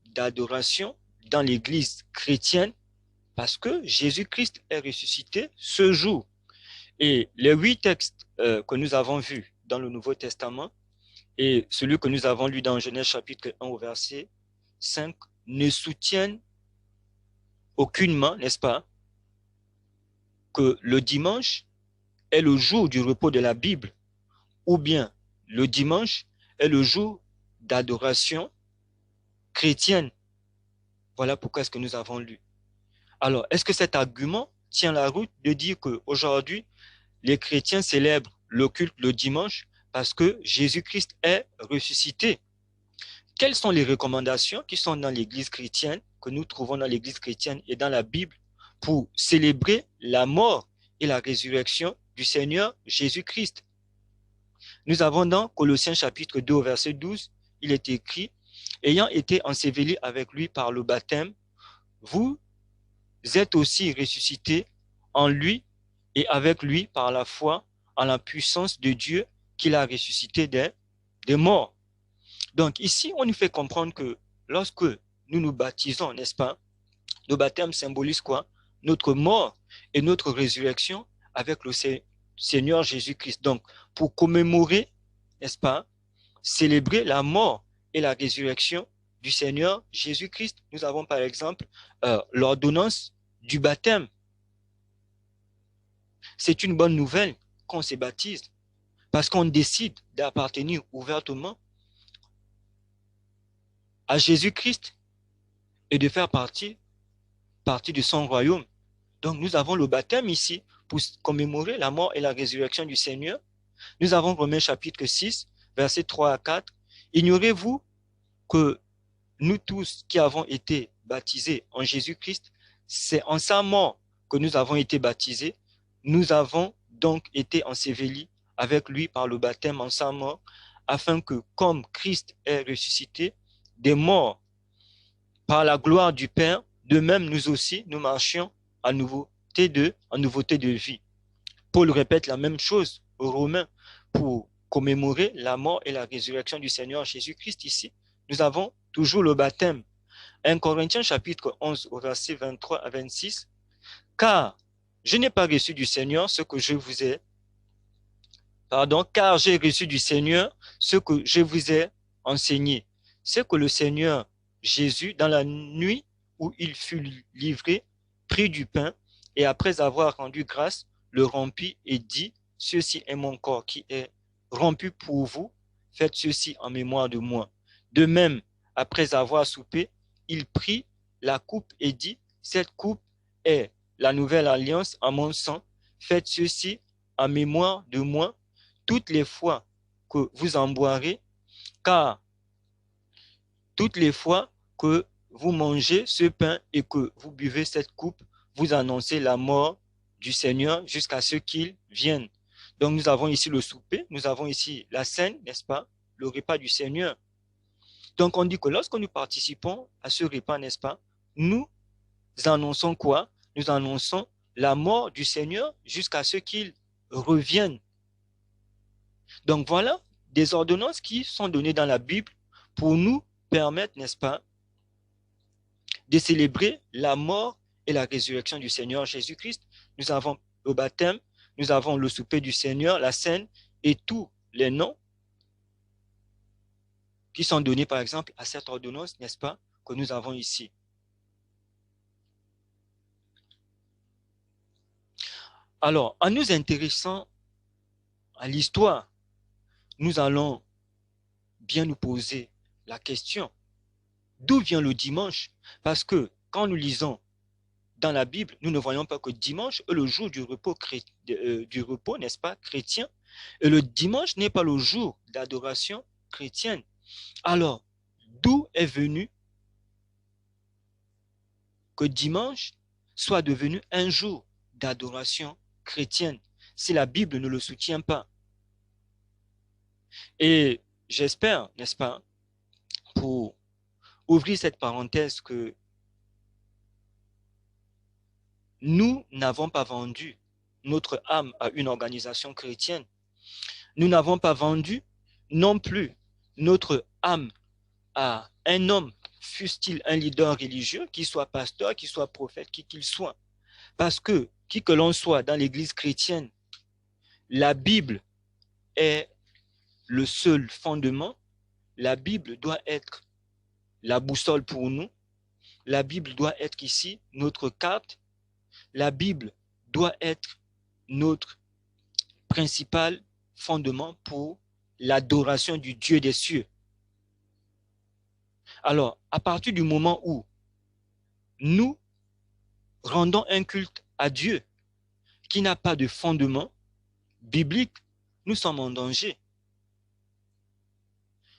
d'adoration dans l'église chrétienne parce que Jésus-Christ est ressuscité ce jour. Et les 8 textes que nous avons vus dans le Nouveau Testament et celui que nous avons lu dans Genèse chapitre 1 au verset 5 ne soutiennent aucunement, n'est-ce pas, que le dimanche est le jour du repos de la Bible, ou bien le dimanche est le jour d'adoration chrétienne. Voilà pourquoi est-ce que nous avons lu. Alors, est-ce que cet argument tient la route de dire qu'aujourd'hui, les chrétiens célèbrent le culte le dimanche parce que Jésus-Christ est ressuscité. Quelles sont les recommandations qui sont dans l'Église chrétienne, que nous trouvons dans l'Église chrétienne et dans la Bible, pour célébrer la mort et la résurrection du Seigneur Jésus-Christ? Nous avons dans Colossiens chapitre 2 verset 12, il est écrit, ayant été ensevelis avec lui par le baptême, vous êtes aussi ressuscités en lui et avec lui par la foi en la puissance de Dieu qu'il a ressuscité des morts. Donc ici, on nous fait comprendre que lorsque nous nous baptisons, n'est-ce pas, le baptême symbolise quoi? Notre mort et notre résurrection avec le Seigneur Jésus-Christ. Donc, pour commémorer, n'est-ce pas, célébrer la mort et la résurrection du Seigneur Jésus-Christ, nous avons par exemple l'ordonnance du baptême. C'est une bonne nouvelle qu'on se baptise parce qu'on décide d'appartenir ouvertement à Jésus-Christ et de faire partie de son royaume. Donc nous avons le baptême ici pour commémorer la mort et la résurrection du Seigneur. Nous avons Romains chapitre 6, versets 3 à 4. Ignorez-vous que nous tous qui avons été baptisés en Jésus-Christ, c'est en sa mort que nous avons été baptisés. Nous avons donc été ensevelis avec lui par le baptême en sa mort, afin que, comme Christ est ressuscité des morts par la gloire du Père, de même nous aussi, nous marchions en nouveauté de vie. Paul répète la même chose aux Romains pour commémorer la mort et la résurrection du Seigneur Jésus-Christ ici. Nous avons toujours le baptême. 1 Corinthiens chapitre 11 au verset 23 à 26. Car je n'ai pas reçu du Seigneur ce que je vous ai. Car j'ai reçu du Seigneur ce que je vous ai enseigné. C'est que le Seigneur Jésus, dans la nuit où il fut livré, prit du pain et après avoir rendu grâce, le rompit et dit, ceci est mon corps qui est rompu pour vous, faites ceci en mémoire de moi. De même, après avoir soupé, il prit la coupe et dit, cette coupe est la nouvelle alliance en mon sang, faites ceci en mémoire de moi toutes les fois que vous en boirez, car toutes les fois que vous mangez ce pain et que vous buvez cette coupe, vous annoncez la mort du Seigneur jusqu'à ce qu'il vienne. Donc nous avons ici le souper, nous avons ici la scène, n'est-ce pas, le repas du Seigneur. Donc on dit que lorsque nous participons à ce repas, n'est-ce pas, nous annonçons quoi? Nous annonçons la mort du Seigneur jusqu'à ce qu'il revienne. Donc voilà des ordonnances qui sont données dans la Bible pour nous permettre, n'est-ce pas, de célébrer la mort et la résurrection du Seigneur Jésus-Christ. Nous avons le baptême, nous avons le souper du Seigneur, la scène et tous les noms qui sont donnés, par exemple, à cette ordonnance, n'est-ce pas, que nous avons ici. Alors, en nous intéressant à l'histoire, nous allons bien nous poser la question, d'où vient le dimanche? Parce que quand nous lisons dans la Bible, nous ne voyons pas que dimanche est le jour du repos, n'est-ce pas, chrétien. Et le dimanche n'est pas le jour d'adoration chrétienne. Alors, d'où est venu que dimanche soit devenu un jour d'adoration chrétienne, si la Bible ne le soutient pas? Et j'espère, n'est-ce pas, pour ouvrir cette parenthèse, que nous n'avons pas vendu notre âme à une organisation chrétienne. Nous n'avons pas vendu non plus notre âme à un homme, fût-il un leader religieux, qu'il soit pasteur, qu'il soit prophète, qui qu'il soit. Parce que, qui que l'on soit dans l'église chrétienne, la Bible est le seul fondement. La Bible doit être la boussole pour nous. La Bible doit être ici notre carte. La Bible doit être notre principal fondement pour l'adoration du Dieu des cieux. Alors, à partir du moment où nous rendons un culte à Dieu, qui n'a pas de fondement biblique, nous sommes en danger.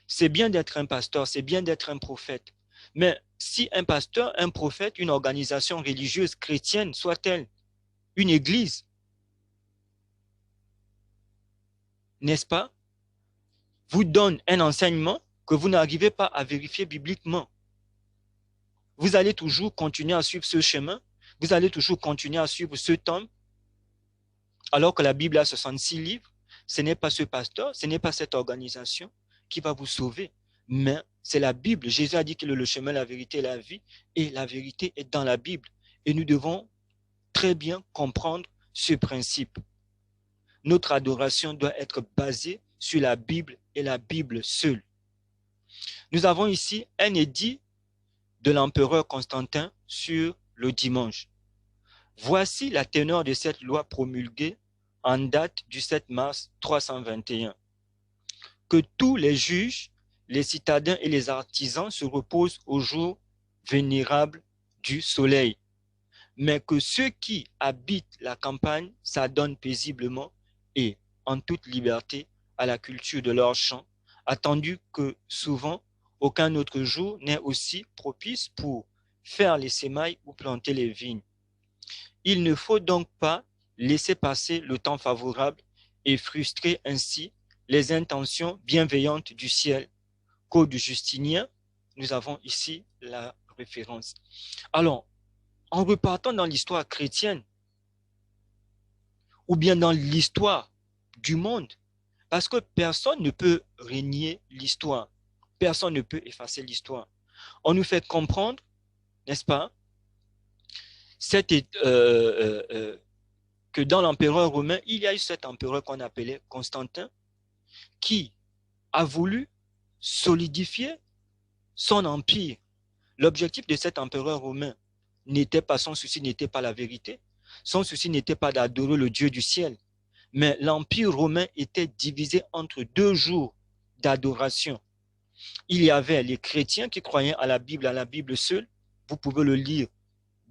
C'est bien d'être un pasteur, c'est bien d'être un prophète. Mais si un pasteur, un prophète, une organisation religieuse chrétienne, soit-elle une église, n'est-ce pas, vous donne un enseignement que vous n'arrivez pas à vérifier bibliquement, vous allez toujours continuer à suivre ce chemin, vous allez toujours continuer à suivre ce tome, alors que la Bible a 66 livres. Ce n'est pas ce pasteur, ce n'est pas cette organisation qui va vous sauver, mais c'est la Bible. Jésus a dit qu'il est le chemin, la vérité et la vie, et la vérité est dans la Bible. Et nous devons très bien comprendre ce principe. Notre adoration doit être basée sur la Bible et la Bible seule. Nous avons ici un édit de l'empereur Constantin sur le dimanche. Voici la teneur de cette loi promulguée en date du 7 mars 321. Que tous les juges, les citadins et les artisans se reposent au jour vénérable du soleil, mais que ceux qui habitent la campagne s'adonnent paisiblement et en toute liberté à la culture de leurs champs, attendu que souvent aucun autre jour n'est aussi propice pour faire les semailles ou planter les vignes. Il ne faut donc pas laisser passer le temps favorable et frustrer ainsi les intentions bienveillantes du ciel. Code Justinien, nous avons ici la référence. Alors, en repartant dans l'histoire chrétienne, ou bien dans l'histoire du monde, parce que personne ne peut renier l'histoire, personne ne peut effacer l'histoire. On nous fait comprendre, n'est-ce pas, que dans l'empereur romain, il y a eu cet empereur qu'on appelait Constantin, qui a voulu solidifier son empire. L'objectif de cet empereur romain n'était pas, son souci n'était pas la vérité, son souci n'était pas d'adorer le Dieu du ciel, mais l'empire romain était divisé entre deux jours d'adoration. Il y avait les chrétiens qui croyaient à la Bible seule. Vous pouvez le lire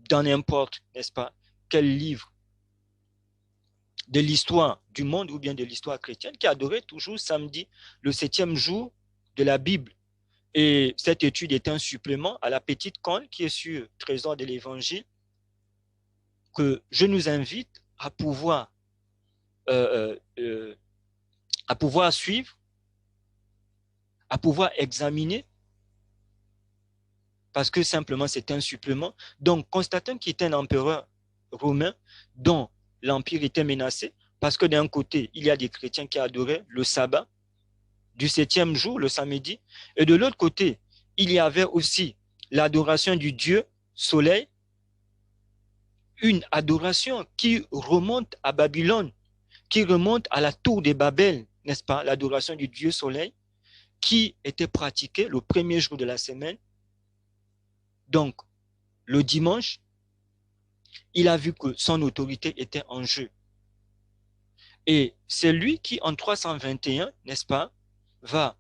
dans n'importe, n'est-ce pas, quel livre de l'histoire du monde ou bien de l'histoire chrétienne, qui adorait toujours samedi, le 7e jour de la Bible. Et cette étude est un supplément à la petite conne qui est sur Trésor de l'Évangile, que je nous invite à pouvoir suivre, à pouvoir examiner, parce que simplement c'est un supplément. Donc, Constantin, qui était un empereur romain dont l'empire était menacé, parce que d'un côté, il y a des chrétiens qui adoraient le sabbat du 7e jour, le samedi, et de l'autre côté, il y avait aussi l'adoration du Dieu soleil, une adoration qui remonte à Babylone, qui remonte à la tour de Babel, n'est-ce pas, l'adoration du Dieu soleil, qui était pratiquée le premier jour de la semaine. Donc, le dimanche, il a vu que son autorité était en jeu. Et c'est lui qui, en 321, n'est-ce pas, va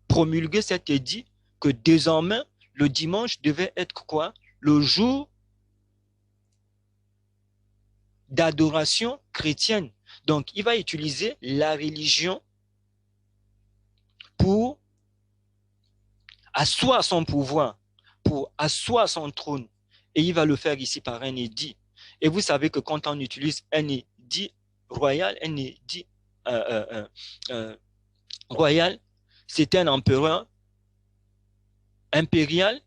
promulguer cet édit que désormais, le dimanche devait être quoi? Le jour d'adoration chrétienne. Donc, il va utiliser la religion pour asseoir son pouvoir, pour asseoir son trône. Et il va le faire ici par un édit. Et vous savez que quand on utilise un édit royal, un édit royal, c'est un empereur impérial.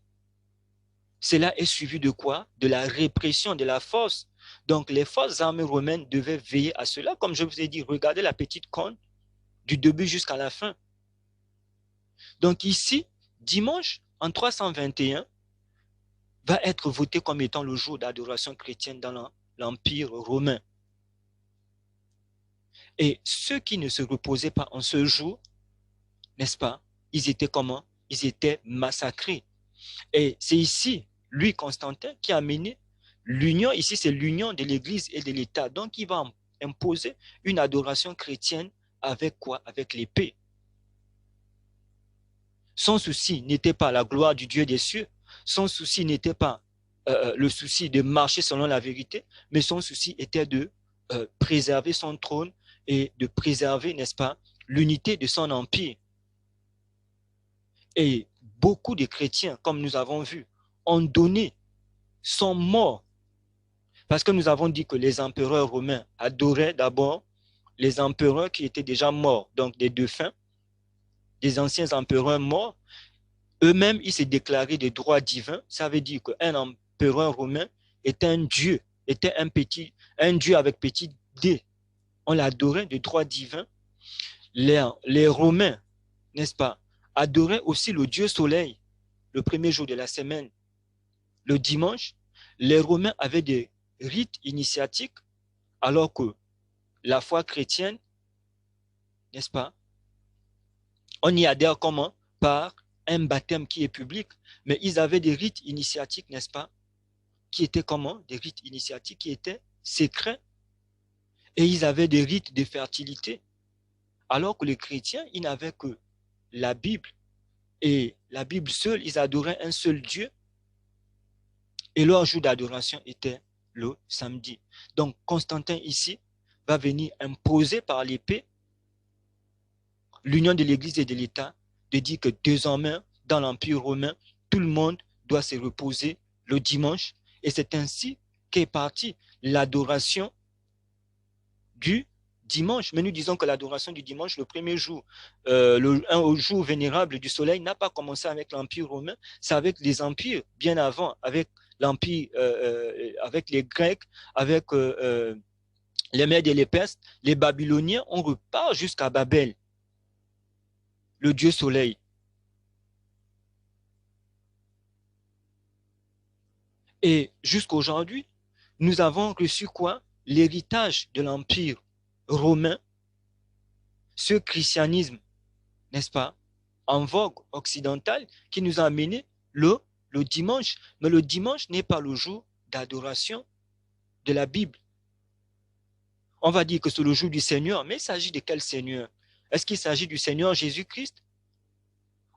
Cela est suivi de quoi? De la répression, de la force. Donc, les forces armées romaines devaient veiller à cela. Comme je vous ai dit, regardez la petite cône du début jusqu'à la fin. Donc ici, dimanche, en 321, va être voté comme étant le jour d'adoration chrétienne dans l'Empire romain. Et ceux qui ne se reposaient pas en ce jour, n'est-ce pas, ils étaient comment? Ils étaient massacrés. Et c'est ici, lui, Constantin, qui a mené l'union. Ici, c'est l'union de l'Église et de l'État. Donc, il va imposer une adoration chrétienne avec quoi? Avec l'épée. Son souci n'était pas la gloire du Dieu des cieux. Son souci n'était pas le souci de marcher selon la vérité, mais son souci était de préserver son trône et de préserver, n'est-ce pas, l'unité de son empire. Et beaucoup de chrétiens, comme nous avons vu, ont donné, sont morts. Parce que nous avons dit que les empereurs romains adoraient d'abord les empereurs qui étaient déjà morts, donc des défunts, des anciens empereurs morts. Eux-mêmes, ils se déclaraient des droits divins. Ça veut dire qu'un empereur romain était un dieu, était un dieu avec petit d. On l'adorait de droits divins. Les Romains, n'est-ce pas, adoraient aussi le dieu soleil, le premier jour de la semaine, le dimanche. Les Romains avaient des rites initiatiques, alors que la foi chrétienne, n'est-ce pas, on y adhère comment? Par un baptême qui est public. Mais ils avaient des rites initiatiques, n'est-ce pas? Qui étaient comment? Des rites initiatiques qui étaient secrets. Et ils avaient des rites de fertilité. Alors que les chrétiens, ils n'avaient que la Bible. Et la Bible seule, ils adoraient un seul Dieu. Et leur jour d'adoration était le samedi. Donc Constantin ici va venir imposer par l'épée l'union de l'Église et de l'État, de dire que désormais, dans l'Empire romain, tout le monde doit se reposer le dimanche. Et c'est ainsi qu'est partie l'adoration du dimanche. Mais nous disons que l'adoration du dimanche, le premier jour, un jour vénérable du soleil, n'a pas commencé avec l'Empire romain, c'est avec les empires bien avant, avec l'Empire, avec les Grecs, avec les Mèdes et les Perses, les Babyloniens. On repart jusqu'à Babel, le dieu soleil. Et jusqu'aujourd'hui, nous avons reçu quoi? L'héritage de l'Empire romain, ce christianisme, n'est-ce pas, en vogue occidentale, qui nous a amené le dimanche. Mais le dimanche n'est pas le jour d'adoration de la Bible. On va dire que c'est le jour du Seigneur, mais il s'agit de quel Seigneur? Est-ce qu'il s'agit du Seigneur Jésus-Christ?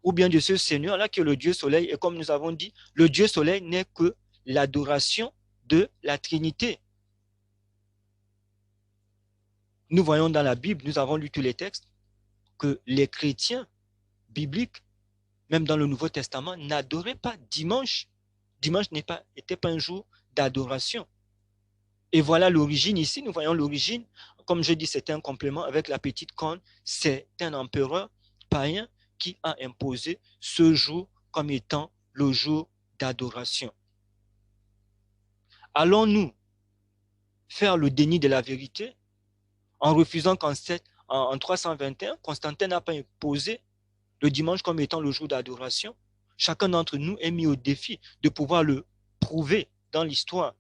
Ou bien de ce Seigneur-là qui est le Dieu soleil? Et comme nous avons dit, le Dieu soleil n'est que l'adoration de la Trinité. Nous voyons dans la Bible, nous avons lu tous les textes, que les chrétiens bibliques, même dans le Nouveau Testament, n'adoraient pas dimanche. Dimanche n'était pas un jour d'adoration. Et voilà l'origine ici, nous voyons l'origine. Comme je dis, c'était un complément avec la petite corne. C'est un empereur païen qui a imposé ce jour comme étant le jour d'adoration. Allons-nous faire le déni de la vérité en refusant qu'en 321, Constantin n'a pas imposé le dimanche comme étant le jour d'adoration? Chacun d'entre nous est mis au défi de pouvoir le prouver dans l'histoire.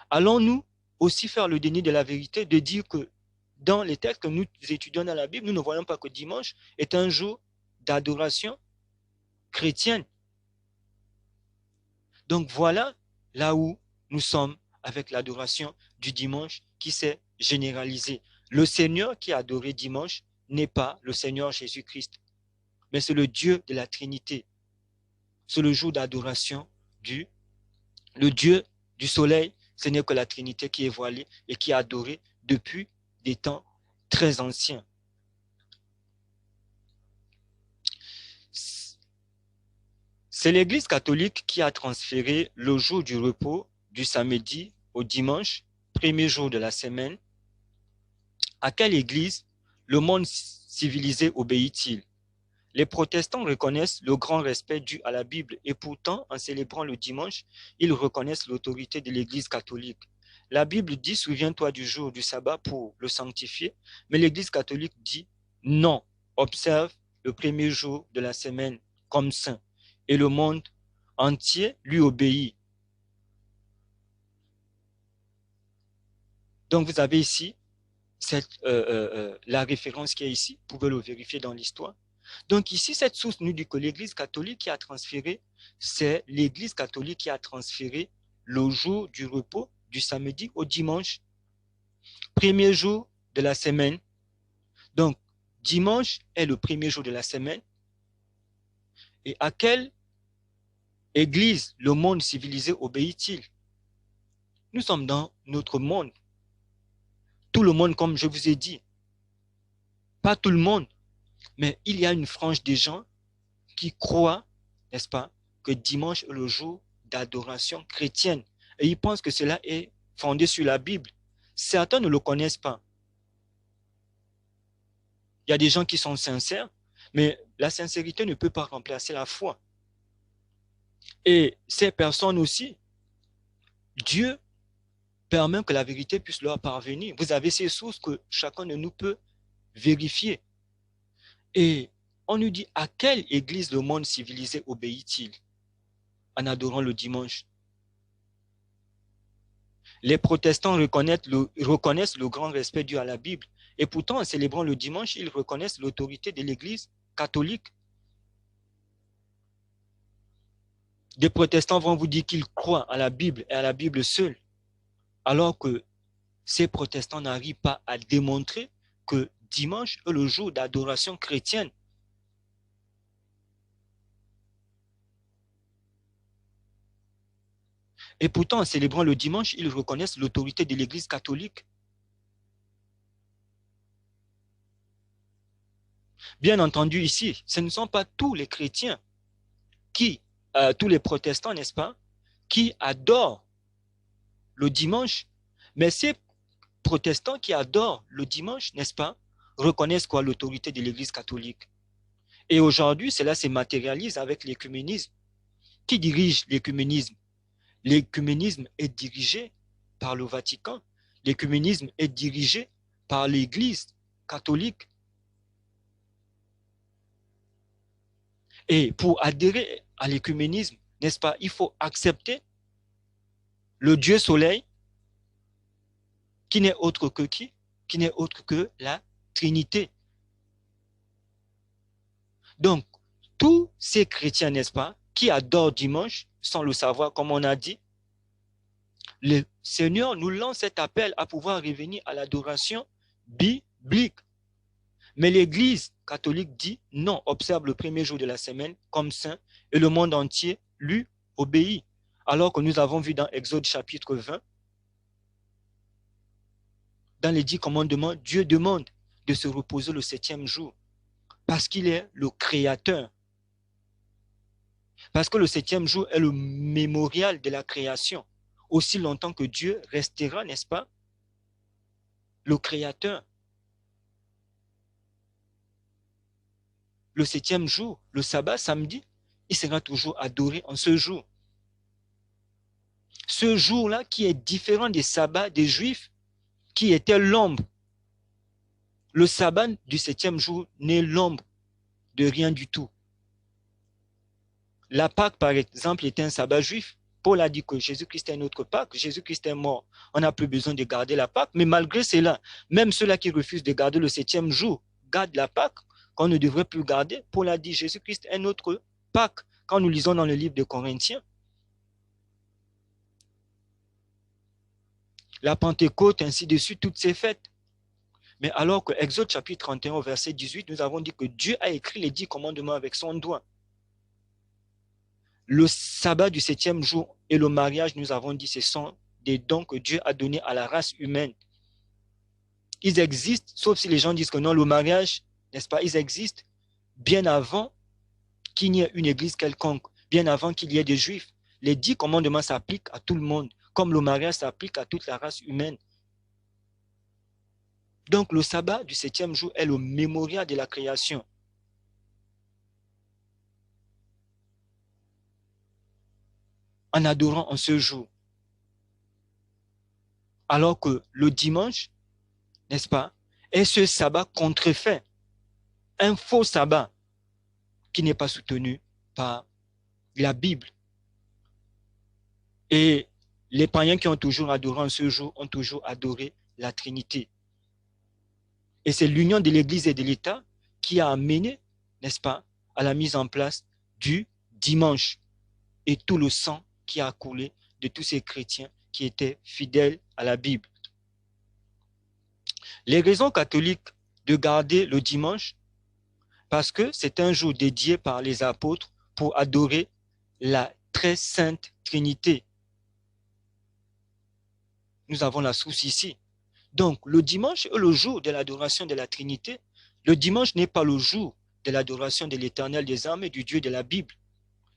Allons-nous aussi faire le déni de la vérité, de dire que dans les textes que nous étudions dans la Bible, nous ne voyons pas que dimanche est un jour d'adoration chrétienne? Donc voilà là où nous sommes avec l'adoration du dimanche qui s'est généralisée. Le Seigneur qui a adoré dimanche n'est pas le Seigneur Jésus-Christ, mais c'est le Dieu de la Trinité. C'est le jour d'adoration le Dieu du soleil. Ce n'est que la Trinité qui est voilée et qui est adorée depuis des temps très anciens. C'est l'Église catholique qui a transféré le jour du repos du samedi au dimanche, premier jour de la semaine. À quelle Église le monde civilisé obéit-il? Les protestants reconnaissent le grand respect dû à la Bible et pourtant, en célébrant le dimanche, ils reconnaissent l'autorité de l'Église catholique. La Bible dit « Souviens-toi du jour du sabbat pour le sanctifier », mais l'Église catholique dit « Non, observe le premier jour de la semaine comme saint » et le monde entier lui obéit. Donc vous avez ici la référence qui est ici, vous pouvez le vérifier dans l'histoire. Donc ici, cette source nous dit que l'Église catholique qui a transféré, c'est l'Église catholique qui a transféré le jour du repos du samedi au dimanche, premier jour de la semaine. Donc, dimanche est le premier jour de la semaine. Et à quelle Église, le monde civilisé obéit-il? Nous sommes dans notre monde. Tout le monde, comme je vous ai dit. Pas tout le monde, mais il y a une frange des gens qui croient, n'est-ce pas, que dimanche est le jour d'adoration chrétienne. Et ils pensent que cela est fondé sur la Bible. Certains ne le connaissent pas. Il y a des gens qui sont sincères, mais la sincérité ne peut pas remplacer la foi. Et ces personnes aussi, Dieu permet que la vérité puisse leur parvenir. Vous avez ces sources que chacun de nous peut vérifier. Et on nous dit, à quelle église le monde civilisé obéit-il en adorant le dimanche? Les protestants reconnaissent le grand respect dû à la Bible. Et pourtant, en célébrant le dimanche, ils reconnaissent l'autorité de l'église catholique. Des protestants vont vous dire qu'ils croient à la Bible et à la Bible seule, alors que ces protestants n'arrivent pas à démontrer que dimanche est le jour d'adoration chrétienne. Et pourtant, en célébrant le dimanche, ils reconnaissent l'autorité de l'Église catholique. Bien entendu, ici, ce ne sont pas tous les chrétiens tous les protestants, n'est-ce pas, qui adorent le dimanche, mais ces protestants qui adorent le dimanche, n'est-ce pas, reconnaissent quoi? L'autorité de l'Église catholique. Et aujourd'hui, cela se matérialise avec l'écuménisme. Qui dirige l'écuménisme? L'écuménisme est dirigé par le Vatican. L'écuménisme est dirigé par l'Église catholique. Et pour adhérer à l'écuménisme, n'est-ce pas, il faut accepter le Dieu soleil, qui n'est autre que qui? Qui n'est autre que la Trinité. Donc, tous ces chrétiens, n'est-ce pas, qui adorent dimanche, sans le savoir, comme on a dit, le Seigneur nous lance cet appel à pouvoir revenir à l'adoration biblique. Mais l'Église catholique dit non, observe le premier jour de la semaine comme saint et le monde entier lui obéit. Alors que nous avons vu dans Exode chapitre 20, dans les 10 commandements, Dieu demande de se reposer le 7e jour parce qu'il est le créateur. Parce que le 7e jour est le mémorial de la création. Aussi longtemps que Dieu restera, n'est-ce pas, le créateur. Le 7e jour, le sabbat, samedi, il sera toujours adoré en ce jour. Ce jour-là qui est différent des sabbats des Juifs, qui était l'ombre. Le sabbat du 7e jour n'est l'ombre de rien du tout. La Pâque, par exemple, était un sabbat juif. Paul a dit que Jésus-Christ est notre Pâque, Jésus-Christ est mort. On n'a plus besoin de garder la Pâque, mais malgré cela, même ceux-là qui refusent de garder le 7e jour gardent la Pâque, qu'on ne devrait plus garder. Paul a dit Jésus-Christ est notre Pâque, quand nous lisons dans le livre de Corinthiens. La Pentecôte, ainsi de suite, toutes ces fêtes. Mais alors que Exode chapitre 31 au verset 18, nous avons dit que Dieu a écrit les 10 commandements avec son doigt. Le sabbat du 7e jour et le mariage, nous avons dit, ce sont des dons que Dieu a donnés à la race humaine. Ils existent, sauf si les gens disent que non, le mariage, n'est-ce pas, ils existent bien avant qu'il n'y ait une église quelconque, bien avant qu'il y ait des juifs. Les 10 commandements s'appliquent à tout le monde, comme le mariage s'applique à toute la race humaine. Donc le sabbat du 7e jour est le mémorial de la création. En adorant en ce jour. Alors que le dimanche, n'est-ce pas, est ce sabbat contrefait, un faux sabbat qui n'est pas soutenu par la Bible. Et les païens qui ont toujours adoré en ce jour ont toujours adoré la Trinité. Et c'est l'union de l'Église et de l'État qui a amené, n'est-ce pas, à la mise en place du dimanche et tout le sang qui a coulé de tous ces chrétiens qui étaient fidèles à la Bible. Les raisons catholiques de garder le dimanche, parce que c'est un jour dédié par les apôtres pour adorer la très sainte Trinité. Nous avons la source ici. Donc, le dimanche est le jour de l'adoration de la Trinité. Le dimanche n'est pas le jour de l'adoration de l'Éternel des armées, du Dieu de la Bible.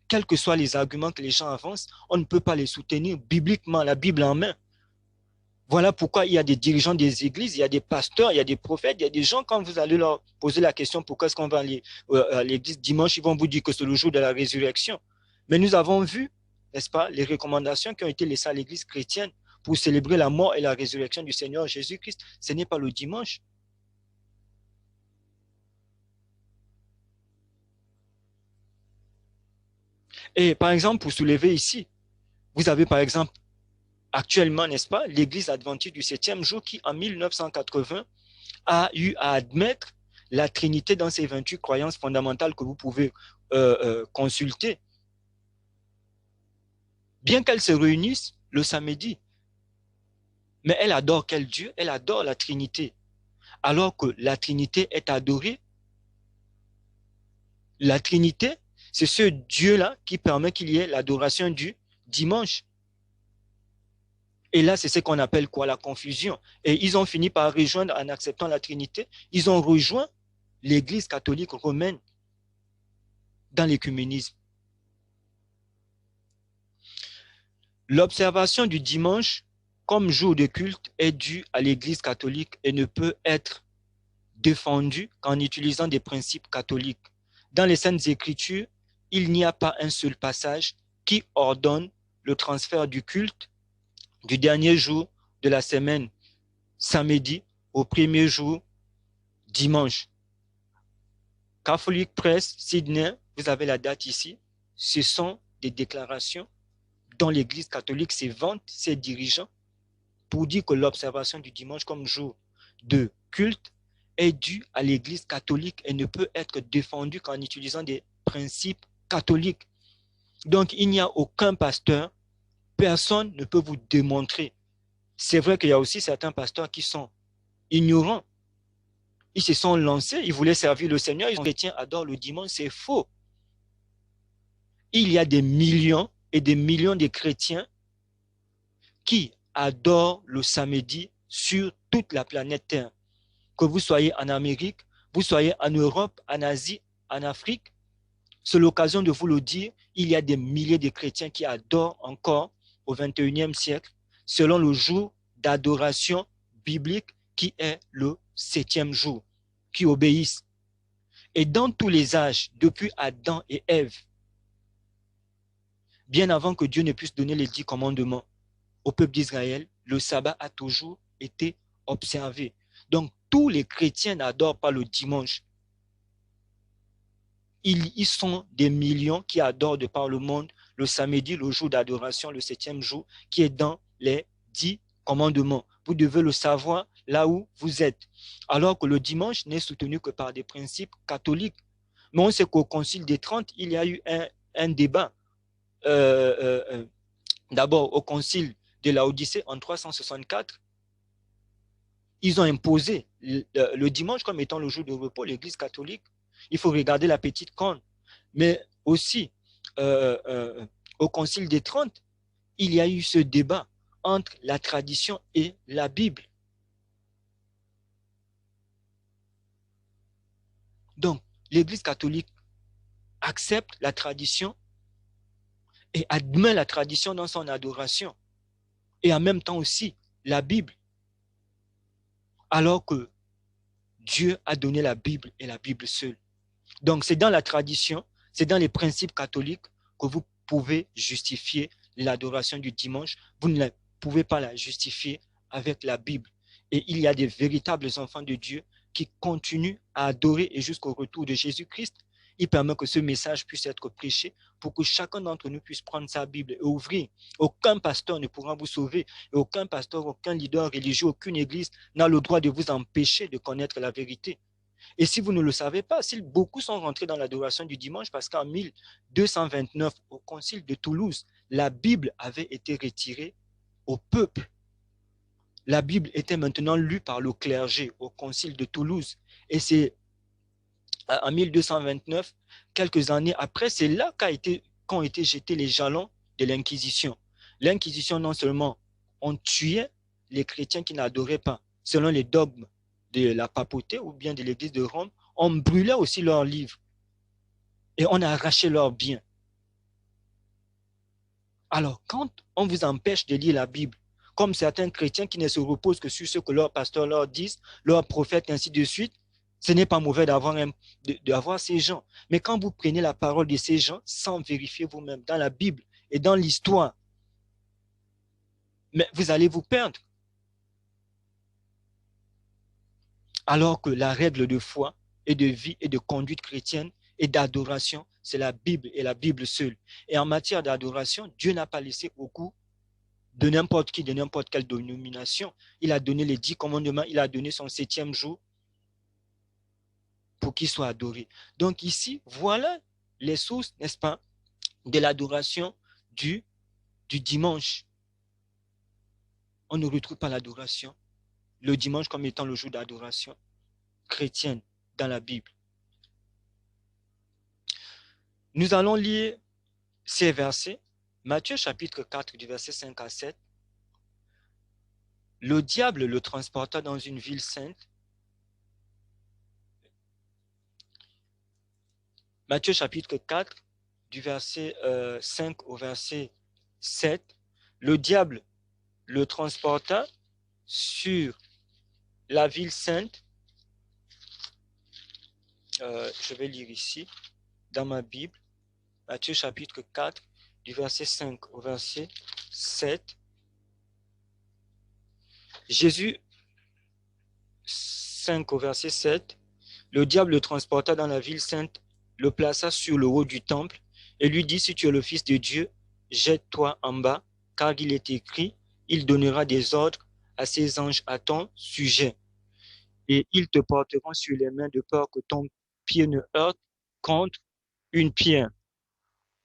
Quels que soient les arguments que les gens avancent, on ne peut pas les soutenir bibliquement, la Bible en main. Voilà pourquoi il y a des dirigeants des églises, il y a des pasteurs, il y a des prophètes, il y a des gens, quand vous allez leur poser la question pourquoi est-ce qu'on va aller à l'église dimanche, ils vont vous dire que c'est le jour de la résurrection. Mais nous avons vu, n'est-ce pas, les recommandations qui ont été laissées à l'église chrétienne pour célébrer la mort et la résurrection du Seigneur Jésus-Christ. Ce n'est pas le dimanche. Et par exemple, pour soulever ici, vous avez par exemple actuellement, n'est-ce pas, l'Église adventiste du 7e jour qui, en 1980, a eu à admettre la Trinité dans ses 28 croyances fondamentales que vous pouvez consulter. Bien qu'elle se réunisse le samedi, mais elle adore quel Dieu? Elle adore la Trinité. Alors que la Trinité est adorée, la Trinité, c'est ce Dieu-là qui permet qu'il y ait l'adoration du dimanche. Et là, c'est ce qu'on appelle quoi? La confusion. Et ils ont fini par rejoindre, en acceptant la Trinité, ils ont rejoint l'Église catholique romaine dans l'écuménisme. L'observation du dimanche comme jour de culte est due à l'Église catholique et ne peut être défendue qu'en utilisant des principes catholiques. Dans les Saintes Écritures, il n'y a pas un seul passage qui ordonne le transfert du culte du dernier jour de la semaine, samedi, au premier jour, dimanche. Catholic Press, Sydney, vous avez la date ici. Ce sont des déclarations dont l'Église catholique se vante ses dirigeants pour dire que l'observation du dimanche comme jour de culte est due à l'Église catholique et ne peut être défendue qu'en utilisant des principes catholiques. Donc, il n'y a aucun pasteur, personne ne peut vous démontrer. C'est vrai qu'il y a aussi certains pasteurs qui sont ignorants. Ils se sont lancés, ils voulaient servir le Seigneur, les chrétiens adorent le dimanche, c'est faux. Il y a des millions et des millions de chrétiens qui adorent le samedi sur toute la planète Terre. Que vous soyez en Amérique, vous soyez en Europe, en Asie, en Afrique, c'est l'occasion de vous le dire, il y a des milliers de chrétiens qui adorent encore au XXIe siècle, selon le jour d'adoration biblique qui est le 7e jour, qui obéissent. Et dans tous les âges, depuis Adam et Ève, bien avant que Dieu ne puisse donner les 10 commandements au peuple d'Israël, le sabbat a toujours été observé. Donc, tous les chrétiens n'adorent pas le dimanche. Ils sont des millions qui adorent de par le monde le samedi, le jour d'adoration, le 7e jour, qui est dans les 10 commandements. Vous devez le savoir là où vous êtes. Alors que le dimanche n'est soutenu que par des principes catholiques. Mais on sait qu'au Concile des 30, il y a eu un débat. D'abord, au Concile de Laodicée en 364, ils ont imposé le dimanche comme étant le jour de repos, l'Église catholique. Il faut regarder la petite corne. Mais aussi, au Concile des 30, il y a eu ce débat entre la tradition et la Bible. Donc, l'Église catholique accepte la tradition et admet la tradition dans son adoration. Et en même temps aussi, la Bible. Alors que Dieu a donné la Bible et la Bible seule. Donc, c'est dans la tradition, c'est dans les principes catholiques que vous pouvez justifier l'adoration du dimanche. Vous ne pouvez pas la justifier avec la Bible. Et il y a des véritables enfants de Dieu qui continuent à adorer et jusqu'au retour de Jésus-Christ. Il permet que ce message puisse être prêché pour que chacun d'entre nous puisse prendre sa Bible et ouvrir. Aucun pasteur ne pourra vous sauver. Et aucun pasteur, aucun leader religieux, aucune église n'a le droit de vous empêcher de connaître la vérité. Et si vous ne le savez pas, si beaucoup sont rentrés dans l'adoration du dimanche, parce qu'en 1229, au concile de Toulouse, la Bible avait été retirée au peuple. La Bible était maintenant lue par le clergé au concile de Toulouse. Et c'est en 1229, quelques années après, c'est là qu'a été qu'ont été jetés les jalons de l'Inquisition. L'Inquisition, non seulement on tuait les chrétiens qui n'adoraient pas selon les dogmes de la papauté ou bien de l'Église de Rome, on brûlait aussi leurs livres et on a arraché leurs biens. Alors, quand on vous empêche de lire la Bible, comme certains chrétiens qui ne se reposent que sur ce que leurs pasteurs leur disent, leurs prophètes, ainsi de suite, ce n'est pas mauvais d'avoir ces gens. Mais quand vous prenez la parole de ces gens sans vérifier vous-même dans la Bible et dans l'histoire, mais vous allez vous perdre. Alors que la règle de foi et de vie et de conduite chrétienne et d'adoration, c'est la Bible et la Bible seule. Et en matière d'adoration, Dieu n'a pas laissé au goût de n'importe qui, de n'importe quelle dénomination. Il a donné les 10 commandements, il a donné son 7e jour pour qu'il soit adoré. Donc ici, voilà les sources, n'est-ce pas, de l'adoration du dimanche. On ne retrouve pas l'adoration, le dimanche comme étant le jour d'adoration chrétienne dans la Bible. Nous allons lire ces versets. Matthieu chapitre 4 du verset 5 à 7. Le diable le transporta dans une ville sainte. Matthieu chapitre 4 du verset 5 au verset 7. Le diable le transporta sur la ville sainte. Je vais lire ici dans ma Bible. Matthieu chapitre 4 du verset 5 au verset 7. Jésus 5 au verset 7. Le diable le transporta dans la ville sainte, le plaça sur le haut du temple et lui dit, si tu es le Fils de Dieu, jette-toi en bas, car il est écrit, il donnera des ordres à ses anges à ton sujet. Et ils te porteront sur les mains de peur que ton pied ne heurte contre une pierre.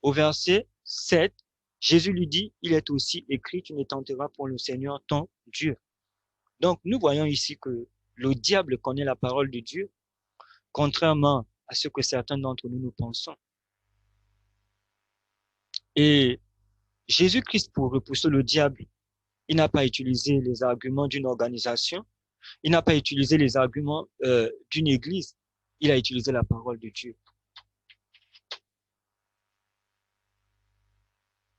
Au verset 7, Jésus lui dit, il est aussi écrit, tu ne tenteras pour le Seigneur ton Dieu. Donc, nous voyons ici que le diable connaît la parole de Dieu, contrairement à ce que certains d'entre nous pensons. Et Jésus-Christ, pour repousser le diable, il n'a pas utilisé les arguments d'une organisation, il n'a pas utilisé les arguments d'une église, il a utilisé la parole de Dieu.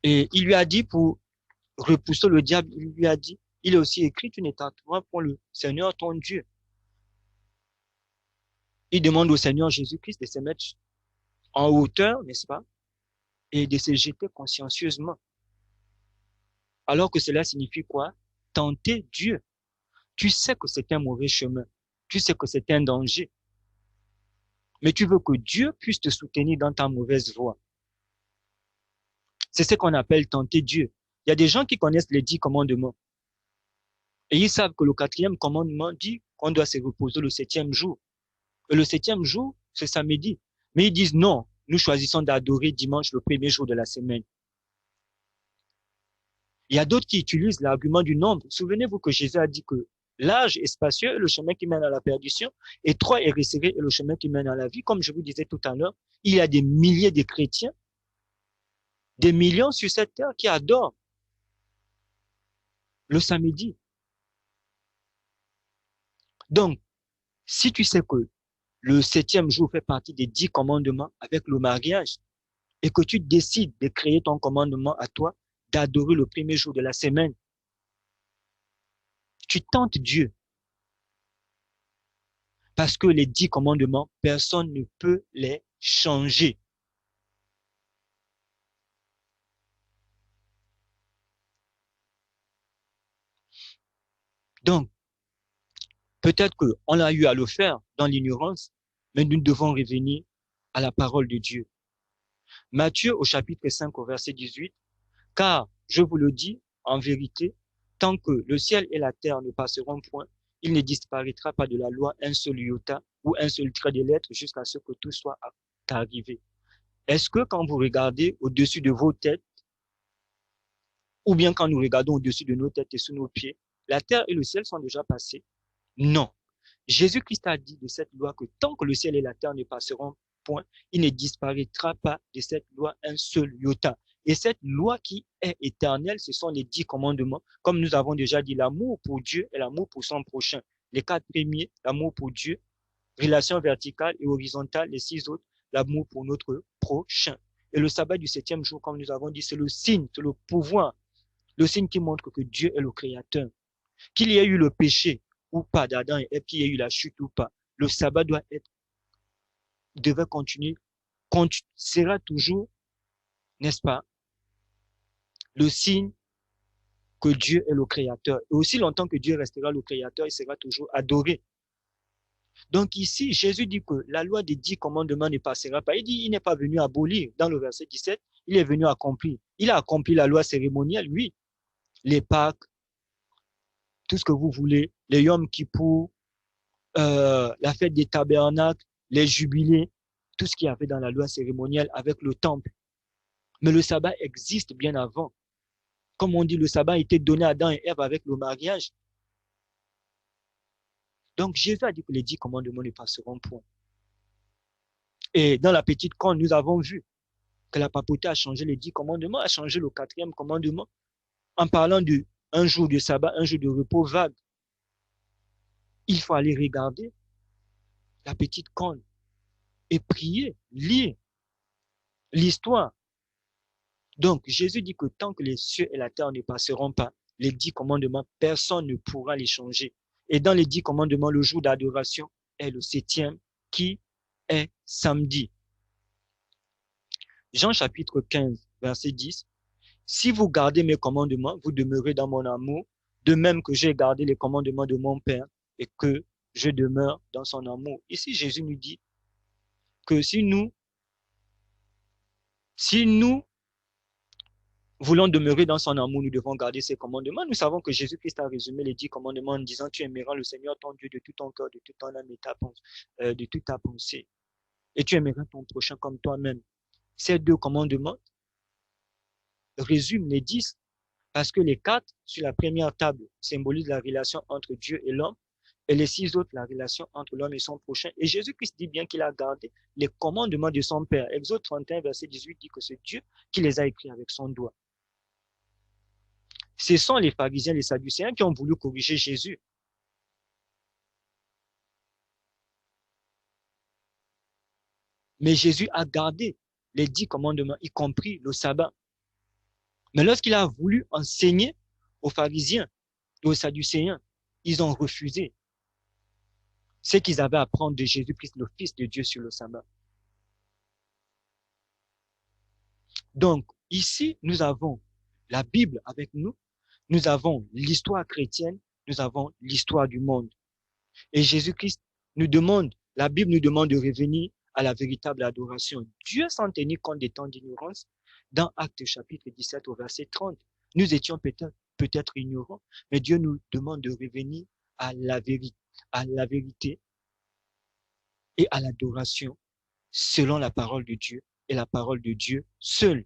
Et il lui a dit, pour repousser le diable, il lui a dit, il est aussi écrit, tu ne tenteras pour le Seigneur ton Dieu. Il demande au Seigneur Jésus-Christ de se mettre en hauteur, n'est-ce pas, et de se jeter consciencieusement. Alors que cela signifie quoi? Tenter Dieu. Tu sais que c'est un mauvais chemin. Tu sais que c'est un danger. Mais tu veux que Dieu puisse te soutenir dans ta mauvaise voie. C'est ce qu'on appelle tenter Dieu. Il y a des gens qui connaissent les 10 commandements. Et ils savent que le 4e commandement dit qu'on doit se reposer le 7e jour. Et le 7e jour, c'est samedi. Mais ils disent non, nous choisissons d'adorer dimanche, le 1er jour de la semaine. Il y a d'autres qui utilisent l'argument du nombre. Souvenez-vous que Jésus a dit que l'âge est spacieux et le chemin qui mène à la perdition, et 3 est resserré et le chemin qui mène à la vie. Comme je vous disais tout à l'heure, il y a des milliers de chrétiens, des millions sur cette terre qui adorent le samedi. Donc, si tu sais que le 7e jour fait partie des 10 commandements avec le mariage, et que tu décides de créer ton commandement à toi, d'adorer le 1er jour de la semaine, tu tentes Dieu. Parce que les 10 commandements, personne ne peut les changer. Donc, peut-être qu'on a eu à le faire dans l'ignorance, mais nous devons revenir à la parole de Dieu. Matthieu au chapitre 5 au verset 18, car je vous le dis en vérité, tant que le ciel et la terre ne passeront point, il ne disparaîtra pas de la loi un seul iota ou un seul trait de lettre jusqu'à ce que tout soit arrivé. Est-ce que quand vous regardez au-dessus de vos têtes, ou bien quand nous regardons au-dessus de nos têtes et sous nos pieds, la terre et le ciel sont déjà passés? Non. Jésus-Christ a dit de cette loi que tant que le ciel et la terre ne passeront point, il ne disparaîtra pas de cette loi un seul iota. Et cette loi qui est éternelle, ce sont les 10 commandements. Comme nous avons déjà dit, l'amour pour Dieu et l'amour pour son prochain. Les 4 premiers, l'amour pour Dieu, relation verticale et horizontale, les 6 autres, l'amour pour notre prochain. Et le sabbat du 7e jour, comme nous avons dit, c'est le signe, c'est le pouvoir, le signe qui montre que Dieu est le créateur. Qu'il y ait eu le péché ou pas d'Adam et Ève, qu'il y ait eu la chute ou pas, le sabbat devait continuer, sera toujours, n'est-ce pas, le signe que Dieu est le créateur. Et aussi longtemps que Dieu restera le créateur, il sera toujours adoré. Donc ici, Jésus dit que la loi des 10 commandements ne passera pas. Il dit il n'est pas venu abolir. Dans le verset 17, il est venu accomplir. Il a accompli la loi cérémonielle, oui. Les Pâques, tout ce que vous voulez, les Yom Kippour, la fête des tabernacles, les jubilés, tout ce qu'il y avait dans la loi cérémonielle avec le temple. Mais le sabbat existe bien avant. Comme on dit, le sabbat a été donné à Adam et Ève avec le mariage. Donc Jésus a dit que les 10 commandements ne passeront point. Et dans la petite corne, nous avons vu que la papauté a changé les 10 commandements, a changé le 4e commandement en parlant de un jour de sabbat, un jour de repos vague. Il faut aller regarder la petite corne et prier, lire l'histoire. Donc, Jésus dit que tant que les cieux et la terre ne passeront pas, les 10 commandements, personne ne pourra les changer. Et dans les 10 commandements, le jour d'adoration est le 7e, qui est samedi. Jean chapitre 15, verset 10. Si vous gardez mes commandements, vous demeurez dans mon amour, de même que j'ai gardé les commandements de mon Père et que je demeure dans son amour. Ici, Jésus nous dit que si nous voulons demeurer dans son amour, nous devons garder ses commandements. Nous savons que Jésus-Christ a résumé les 10 commandements en disant tu aimeras le Seigneur ton Dieu de tout ton cœur, de toute ton âme et de toute ta pensée. Et tu aimeras ton prochain comme toi-même. Ces 2 commandements résument les 10 parce que les 4 sur la première table symbolisent la relation entre Dieu et l'homme et les 6 autres la relation entre l'homme et son prochain. Et Jésus-Christ dit bien qu'il a gardé les commandements de son Père. Exode 31, verset 18 dit que c'est Dieu qui les a écrits avec son doigt. Ce sont les pharisiens, les sadducéens qui ont voulu corriger Jésus. Mais Jésus a gardé les 10 commandements, y compris le sabbat. Mais lorsqu'il a voulu enseigner aux pharisiens et aux sadducéens, ils ont refusé ce qu'ils avaient à apprendre de Jésus-Christ, le Fils de Dieu, sur le sabbat. Donc, ici, nous avons la Bible avec nous, nous avons l'histoire chrétienne, nous avons l'histoire du monde. Et Jésus-Christ nous demande, la Bible nous demande de revenir à la véritable adoration. Dieu sans tenir compte des temps d'ignorance, dans Actes chapitre 17 au verset 30, nous étions peut-être ignorants, mais Dieu nous demande de revenir à la vérité et à l'adoration selon la parole de Dieu et la parole de Dieu seule.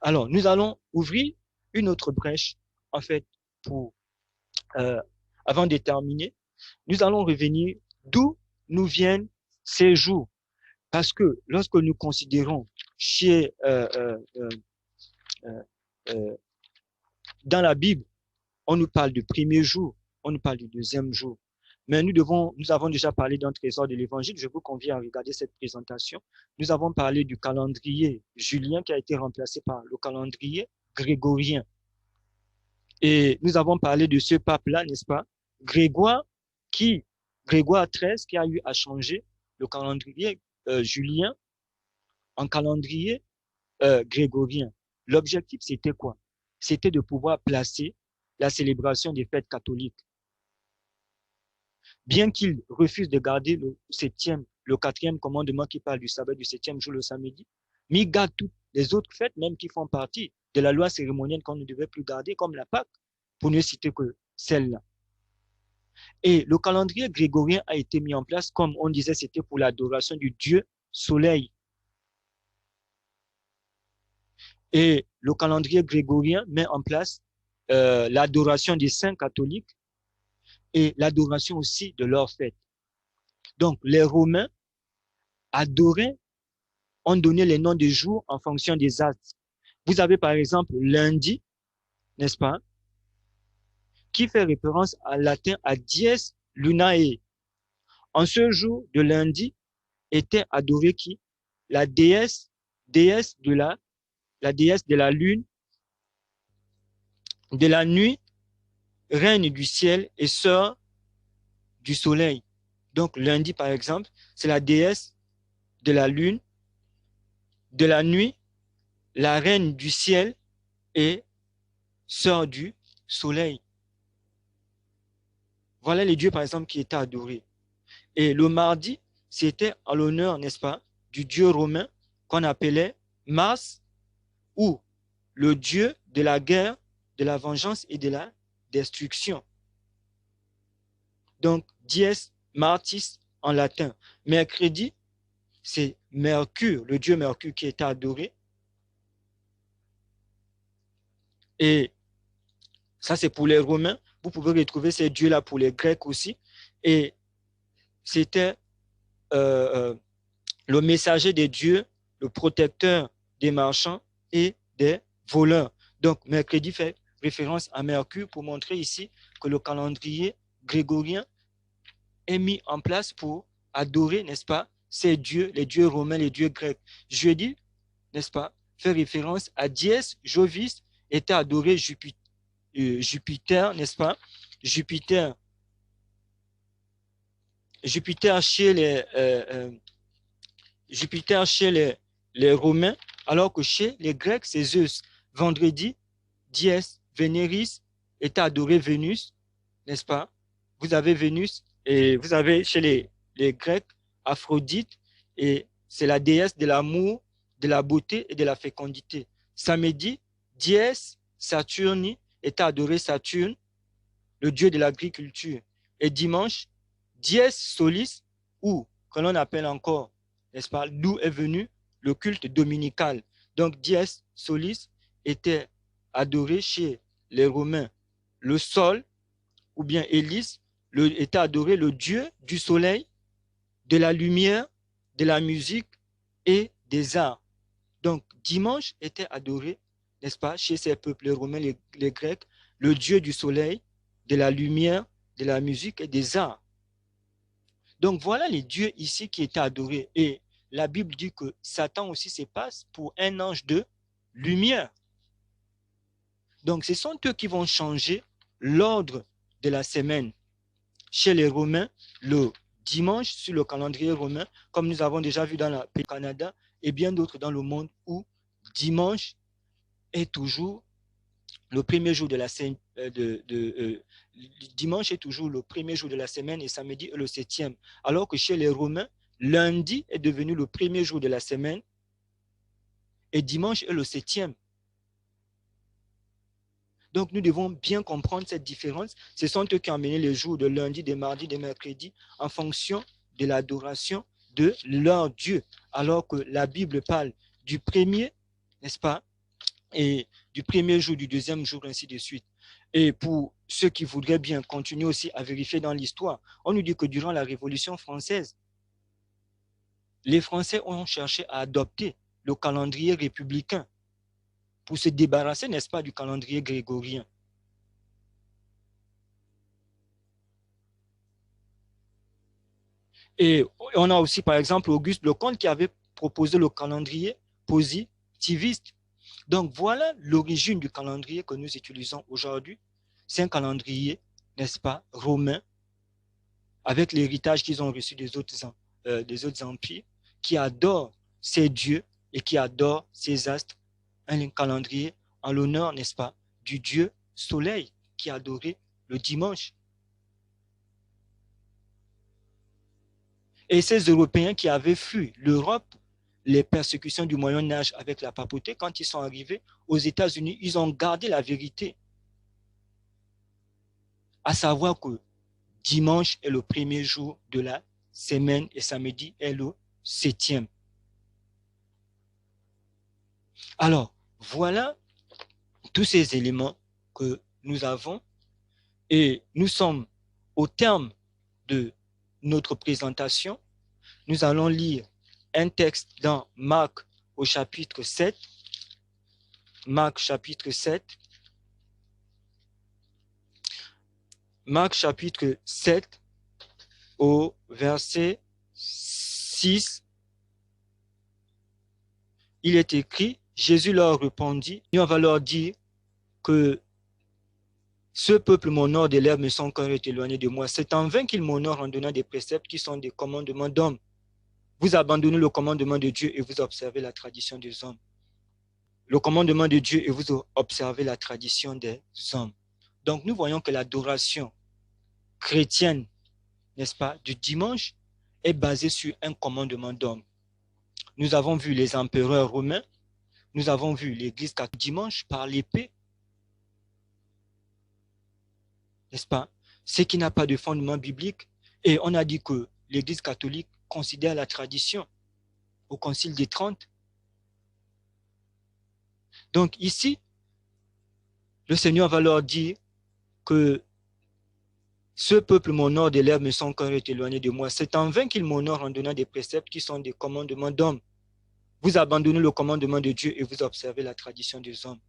Alors, nous allons ouvrir une autre brèche, en fait, avant de terminer, nous allons revenir d'où nous viennent ces jours. Parce que lorsque nous considérons dans la Bible, on nous parle du premier jour, on nous parle du deuxième jour. Mais nous avons déjà parlé d'un trésor de l'évangile. Je vous convie à regarder cette présentation. Nous avons parlé du calendrier julien qui a été remplacé par le calendrier grégorien. Et nous avons parlé de ce pape-là, n'est-ce pas? Grégoire XIII, qui a eu à changer le calendrier julien en calendrier grégorien. L'objectif, c'était quoi? C'était de pouvoir placer la célébration des fêtes catholiques. Bien qu'il refuse de garder le 4e commandement qui parle du sabbat du 7e jour, le samedi, mais il garde toutes les autres fêtes, même qui font partie de la loi cérémonielle qu'on ne devait plus garder, comme la Pâque, pour ne citer que celle-là. Et le calendrier grégorien a été mis en place, comme on disait, c'était pour l'adoration du Dieu Soleil. Et le calendrier grégorien met en place l'adoration des saints catholiques et l'adoration aussi de leurs fêtes. Donc, les Romains adoraient, ont donné les noms des jours en fonction des astres. Vous avez par exemple lundi, n'est-ce pas, qui fait référence en latin à dies lunae. En ce jour de lundi était adorée qui? La déesse la déesse de la lune, de la nuit, reine du ciel et sœur du soleil. Donc lundi par exemple, c'est la déesse de la lune, de la nuit, la reine du ciel et sœur du soleil. Voilà les dieux par exemple qui étaient adorés. Et le mardi, c'était en l'honneur, n'est-ce pas, du dieu romain qu'on appelait Mars, ou le dieu de la guerre, de la vengeance et de la destruction. Donc, dies martis en latin. Mercredi, c'est Mercure, le dieu Mercure qui était adoré. Et ça, c'est pour les Romains. Vous pouvez retrouver ces dieux-là pour les Grecs aussi. Et c'était le messager des dieux, le protecteur des marchands et des voleurs. Donc, mercredi fait référence à Mercure pour montrer ici que le calendrier grégorien est mis en place pour adorer, n'est-ce pas, ces dieux, les dieux romains, les dieux grecs. Jeudi, n'est-ce pas, fait référence à Dies Jovis, était adoré Jupiter, n'est-ce pas, Jupiter chez Jupiter chez les Romains, alors que chez les Grecs, c'est Zeus. Vendredi, Dies Veneris était adoré Vénus, n'est-ce pas? Vous avez Vénus et vous avez chez les Grecs Aphrodite, et c'est la déesse de l'amour, de la beauté et de la fécondité. Samedi, Dies Saturni était adoré Saturne, le dieu de l'agriculture. Et dimanche, Dies Solis, ou que l'on appelle encore, n'est-ce pas, d'où est venu le culte dominical. Donc Dies Solis était adoré chez les Romains. Le sol, ou bien Élis, était adoré le dieu du soleil, de la lumière, de la musique et des arts. Donc dimanche était adoré, n'est-ce pas, chez ces peuples, les Romains, les Grecs, le dieu du soleil, de la lumière, de la musique et des arts. Donc voilà les dieux ici qui étaient adorés. Et la Bible dit que Satan aussi se passe pour un ange de lumière. Donc ce sont eux qui vont changer l'ordre de la semaine. Chez les Romains, le dimanche sur le calendrier romain, comme nous avons déjà vu dans le Canada et bien d'autres dans le monde, où dimanche est toujours le premier jour de la semaine, dimanche est toujours le premier jour de la semaine et samedi est le septième. Alors que chez les Romains, lundi est devenu le premier jour de la semaine et dimanche est le septième. Donc nous devons bien comprendre cette différence. Ce sont eux qui ont mené les jours de lundi, de mardi, de mercredi en fonction de l'adoration de leur Dieu. Alors que la Bible parle du premier, n'est-ce pas, et du premier jour, du deuxième jour, ainsi de suite. Et pour ceux qui voudraient bien continuer aussi à vérifier dans l'histoire, on nous dit que durant la Révolution française, les Français ont cherché à adopter le calendrier républicain pour se débarrasser, n'est-ce pas, du calendrier grégorien. Et on a aussi, par exemple, Auguste Lecomte qui avait proposé le calendrier positiviste. Donc, voilà l'origine du calendrier que nous utilisons aujourd'hui. C'est un calendrier, n'est-ce pas, romain, avec l'héritage qu'ils ont reçu des autres empires, qui adorent ces dieux et qui adorent ces astres. Un calendrier en l'honneur, n'est-ce pas, du dieu soleil qui est adoré le dimanche. Et ces Européens qui avaient fui l'Europe, les persécutions du Moyen-Âge avec la papauté, quand ils sont arrivés aux États-Unis, ils ont gardé la vérité. À savoir que dimanche est le premier jour de la semaine et samedi est le septième. Alors, voilà tous ces éléments que nous avons et nous sommes au terme de notre présentation, nous allons lire un texte dans Marc au chapitre 7. Marc chapitre 7. Marc chapitre 7 au verset 6. Il est écrit, Jésus leur répondit, on va leur dire que ce peuple m'honore des lèvres, mais son cœur est éloigné de moi. C'est en vain qu'il m'honore en donnant des préceptes qui sont des commandements d'hommes. Vous abandonnez le commandement de Dieu et vous observez la tradition des hommes. Le commandement de Dieu et vous observez la tradition des hommes. Donc nous voyons que l'adoration chrétienne, n'est-ce pas, du dimanche est basée sur un commandement d'homme. Nous avons vu les empereurs romains, nous avons vu l'église catholique dimanche par l'épée, n'est-ce pas? Ce qui n'a pas de fondement biblique. Et on a dit que l'église catholique considère la tradition au Concile des 30. Donc ici, le Seigneur va leur dire que ce peuple m'honore des lèvres, mais son cœur est éloigné de moi. C'est en vain qu'il m'honore en donnant des préceptes qui sont des commandements d'hommes. Vous abandonnez le commandement de Dieu et vous observez la tradition des hommes.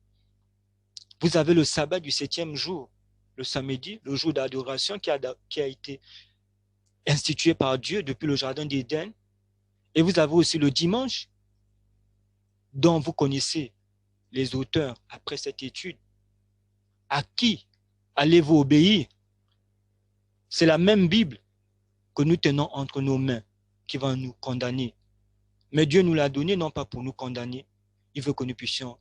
Vous avez le sabbat du 7e jour, le samedi, le jour d'adoration qui a été institué par Dieu depuis le jardin d'Éden. Et vous avez aussi le dimanche, dont vous connaissez les auteurs après cette étude. À qui allez-vous obéir? C'est la même Bible que nous tenons entre nos mains qui va nous condamner. Mais Dieu nous l'a donné non pas pour nous condamner. Il veut que nous puissions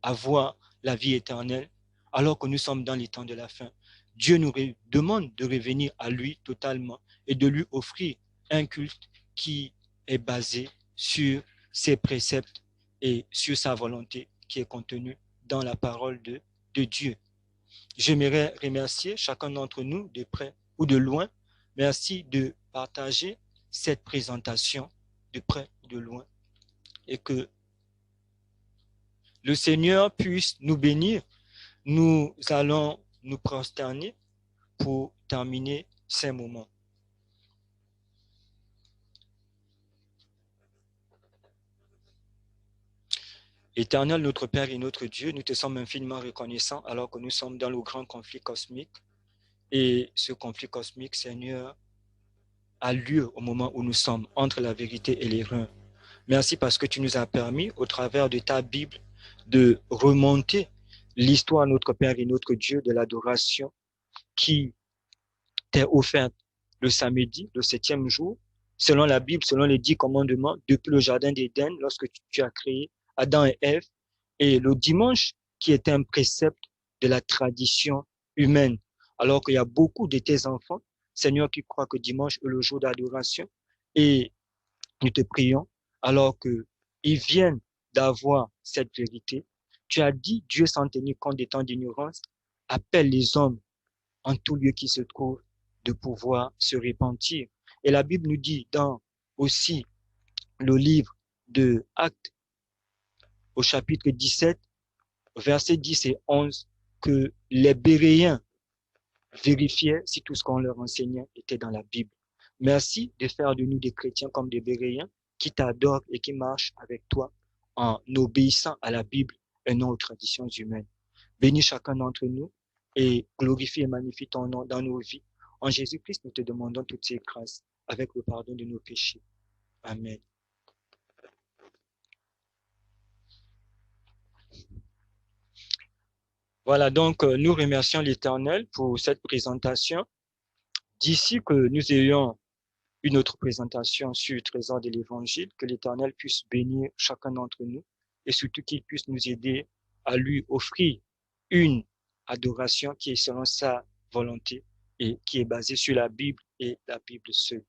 avoir la vie éternelle alors que nous sommes dans les temps de la fin. Dieu nous demande de revenir à lui totalement et de lui offrir un culte qui est basé sur ses préceptes et sur sa volonté qui est contenue dans la parole de Dieu. J'aimerais remercier chacun d'entre nous, de près ou de loin. Merci de partager cette présentation de près ou de loin. Et que le Seigneur puisse nous bénir. Nous allons nous prosterner pour terminer ces moments. Éternel, notre Père et notre Dieu, nous te sommes infiniment reconnaissants alors que nous sommes dans le grand conflit cosmique. Et ce conflit cosmique, Seigneur, a lieu au moment où nous sommes entre la vérité et l'erreur. Merci parce que tu nous as permis, au travers de ta Bible, de remonter l'histoire de notre Père et notre Dieu de l'adoration qui t'est offerte le samedi, le 7e jour, selon la Bible, selon les 10 commandements, depuis le jardin d'Éden, lorsque tu as créé Adam et Ève, et le dimanche, qui est un précepte de la tradition humaine. Alors qu'il y a beaucoup de tes enfants, Seigneur, qui croient que dimanche est le jour d'adoration, et nous te prions, alors qu'ils viennent d'avoir cette vérité. Tu as dit, Dieu sans tenir compte des temps d'ignorance, appelle les hommes en tout lieu qui se trouvent de pouvoir se repentir. Et la Bible nous dit dans aussi le livre de Actes, au chapitre 17, versets 10 et 11, que les Béréens vérifiaient si tout ce qu'on leur enseignait était dans la Bible. Merci de faire de nous des chrétiens comme des Béréens qui t'adorent et qui marchent avec toi en obéissant à la Bible et non aux traditions humaines. Bénis chacun d'entre nous et glorifie et magnifie ton nom dans nos vies. En Jésus-Christ, nous te demandons toutes ces grâces avec le pardon de nos péchés. Amen. Voilà, donc nous remercions l'Éternel pour cette présentation. D'ici que nous ayons une autre présentation sur le trésor de l'Évangile, que l'Éternel puisse bénir chacun d'entre nous et surtout qu'il puisse nous aider à lui offrir une adoration qui est selon sa volonté et qui est basée sur la Bible et la Bible seule.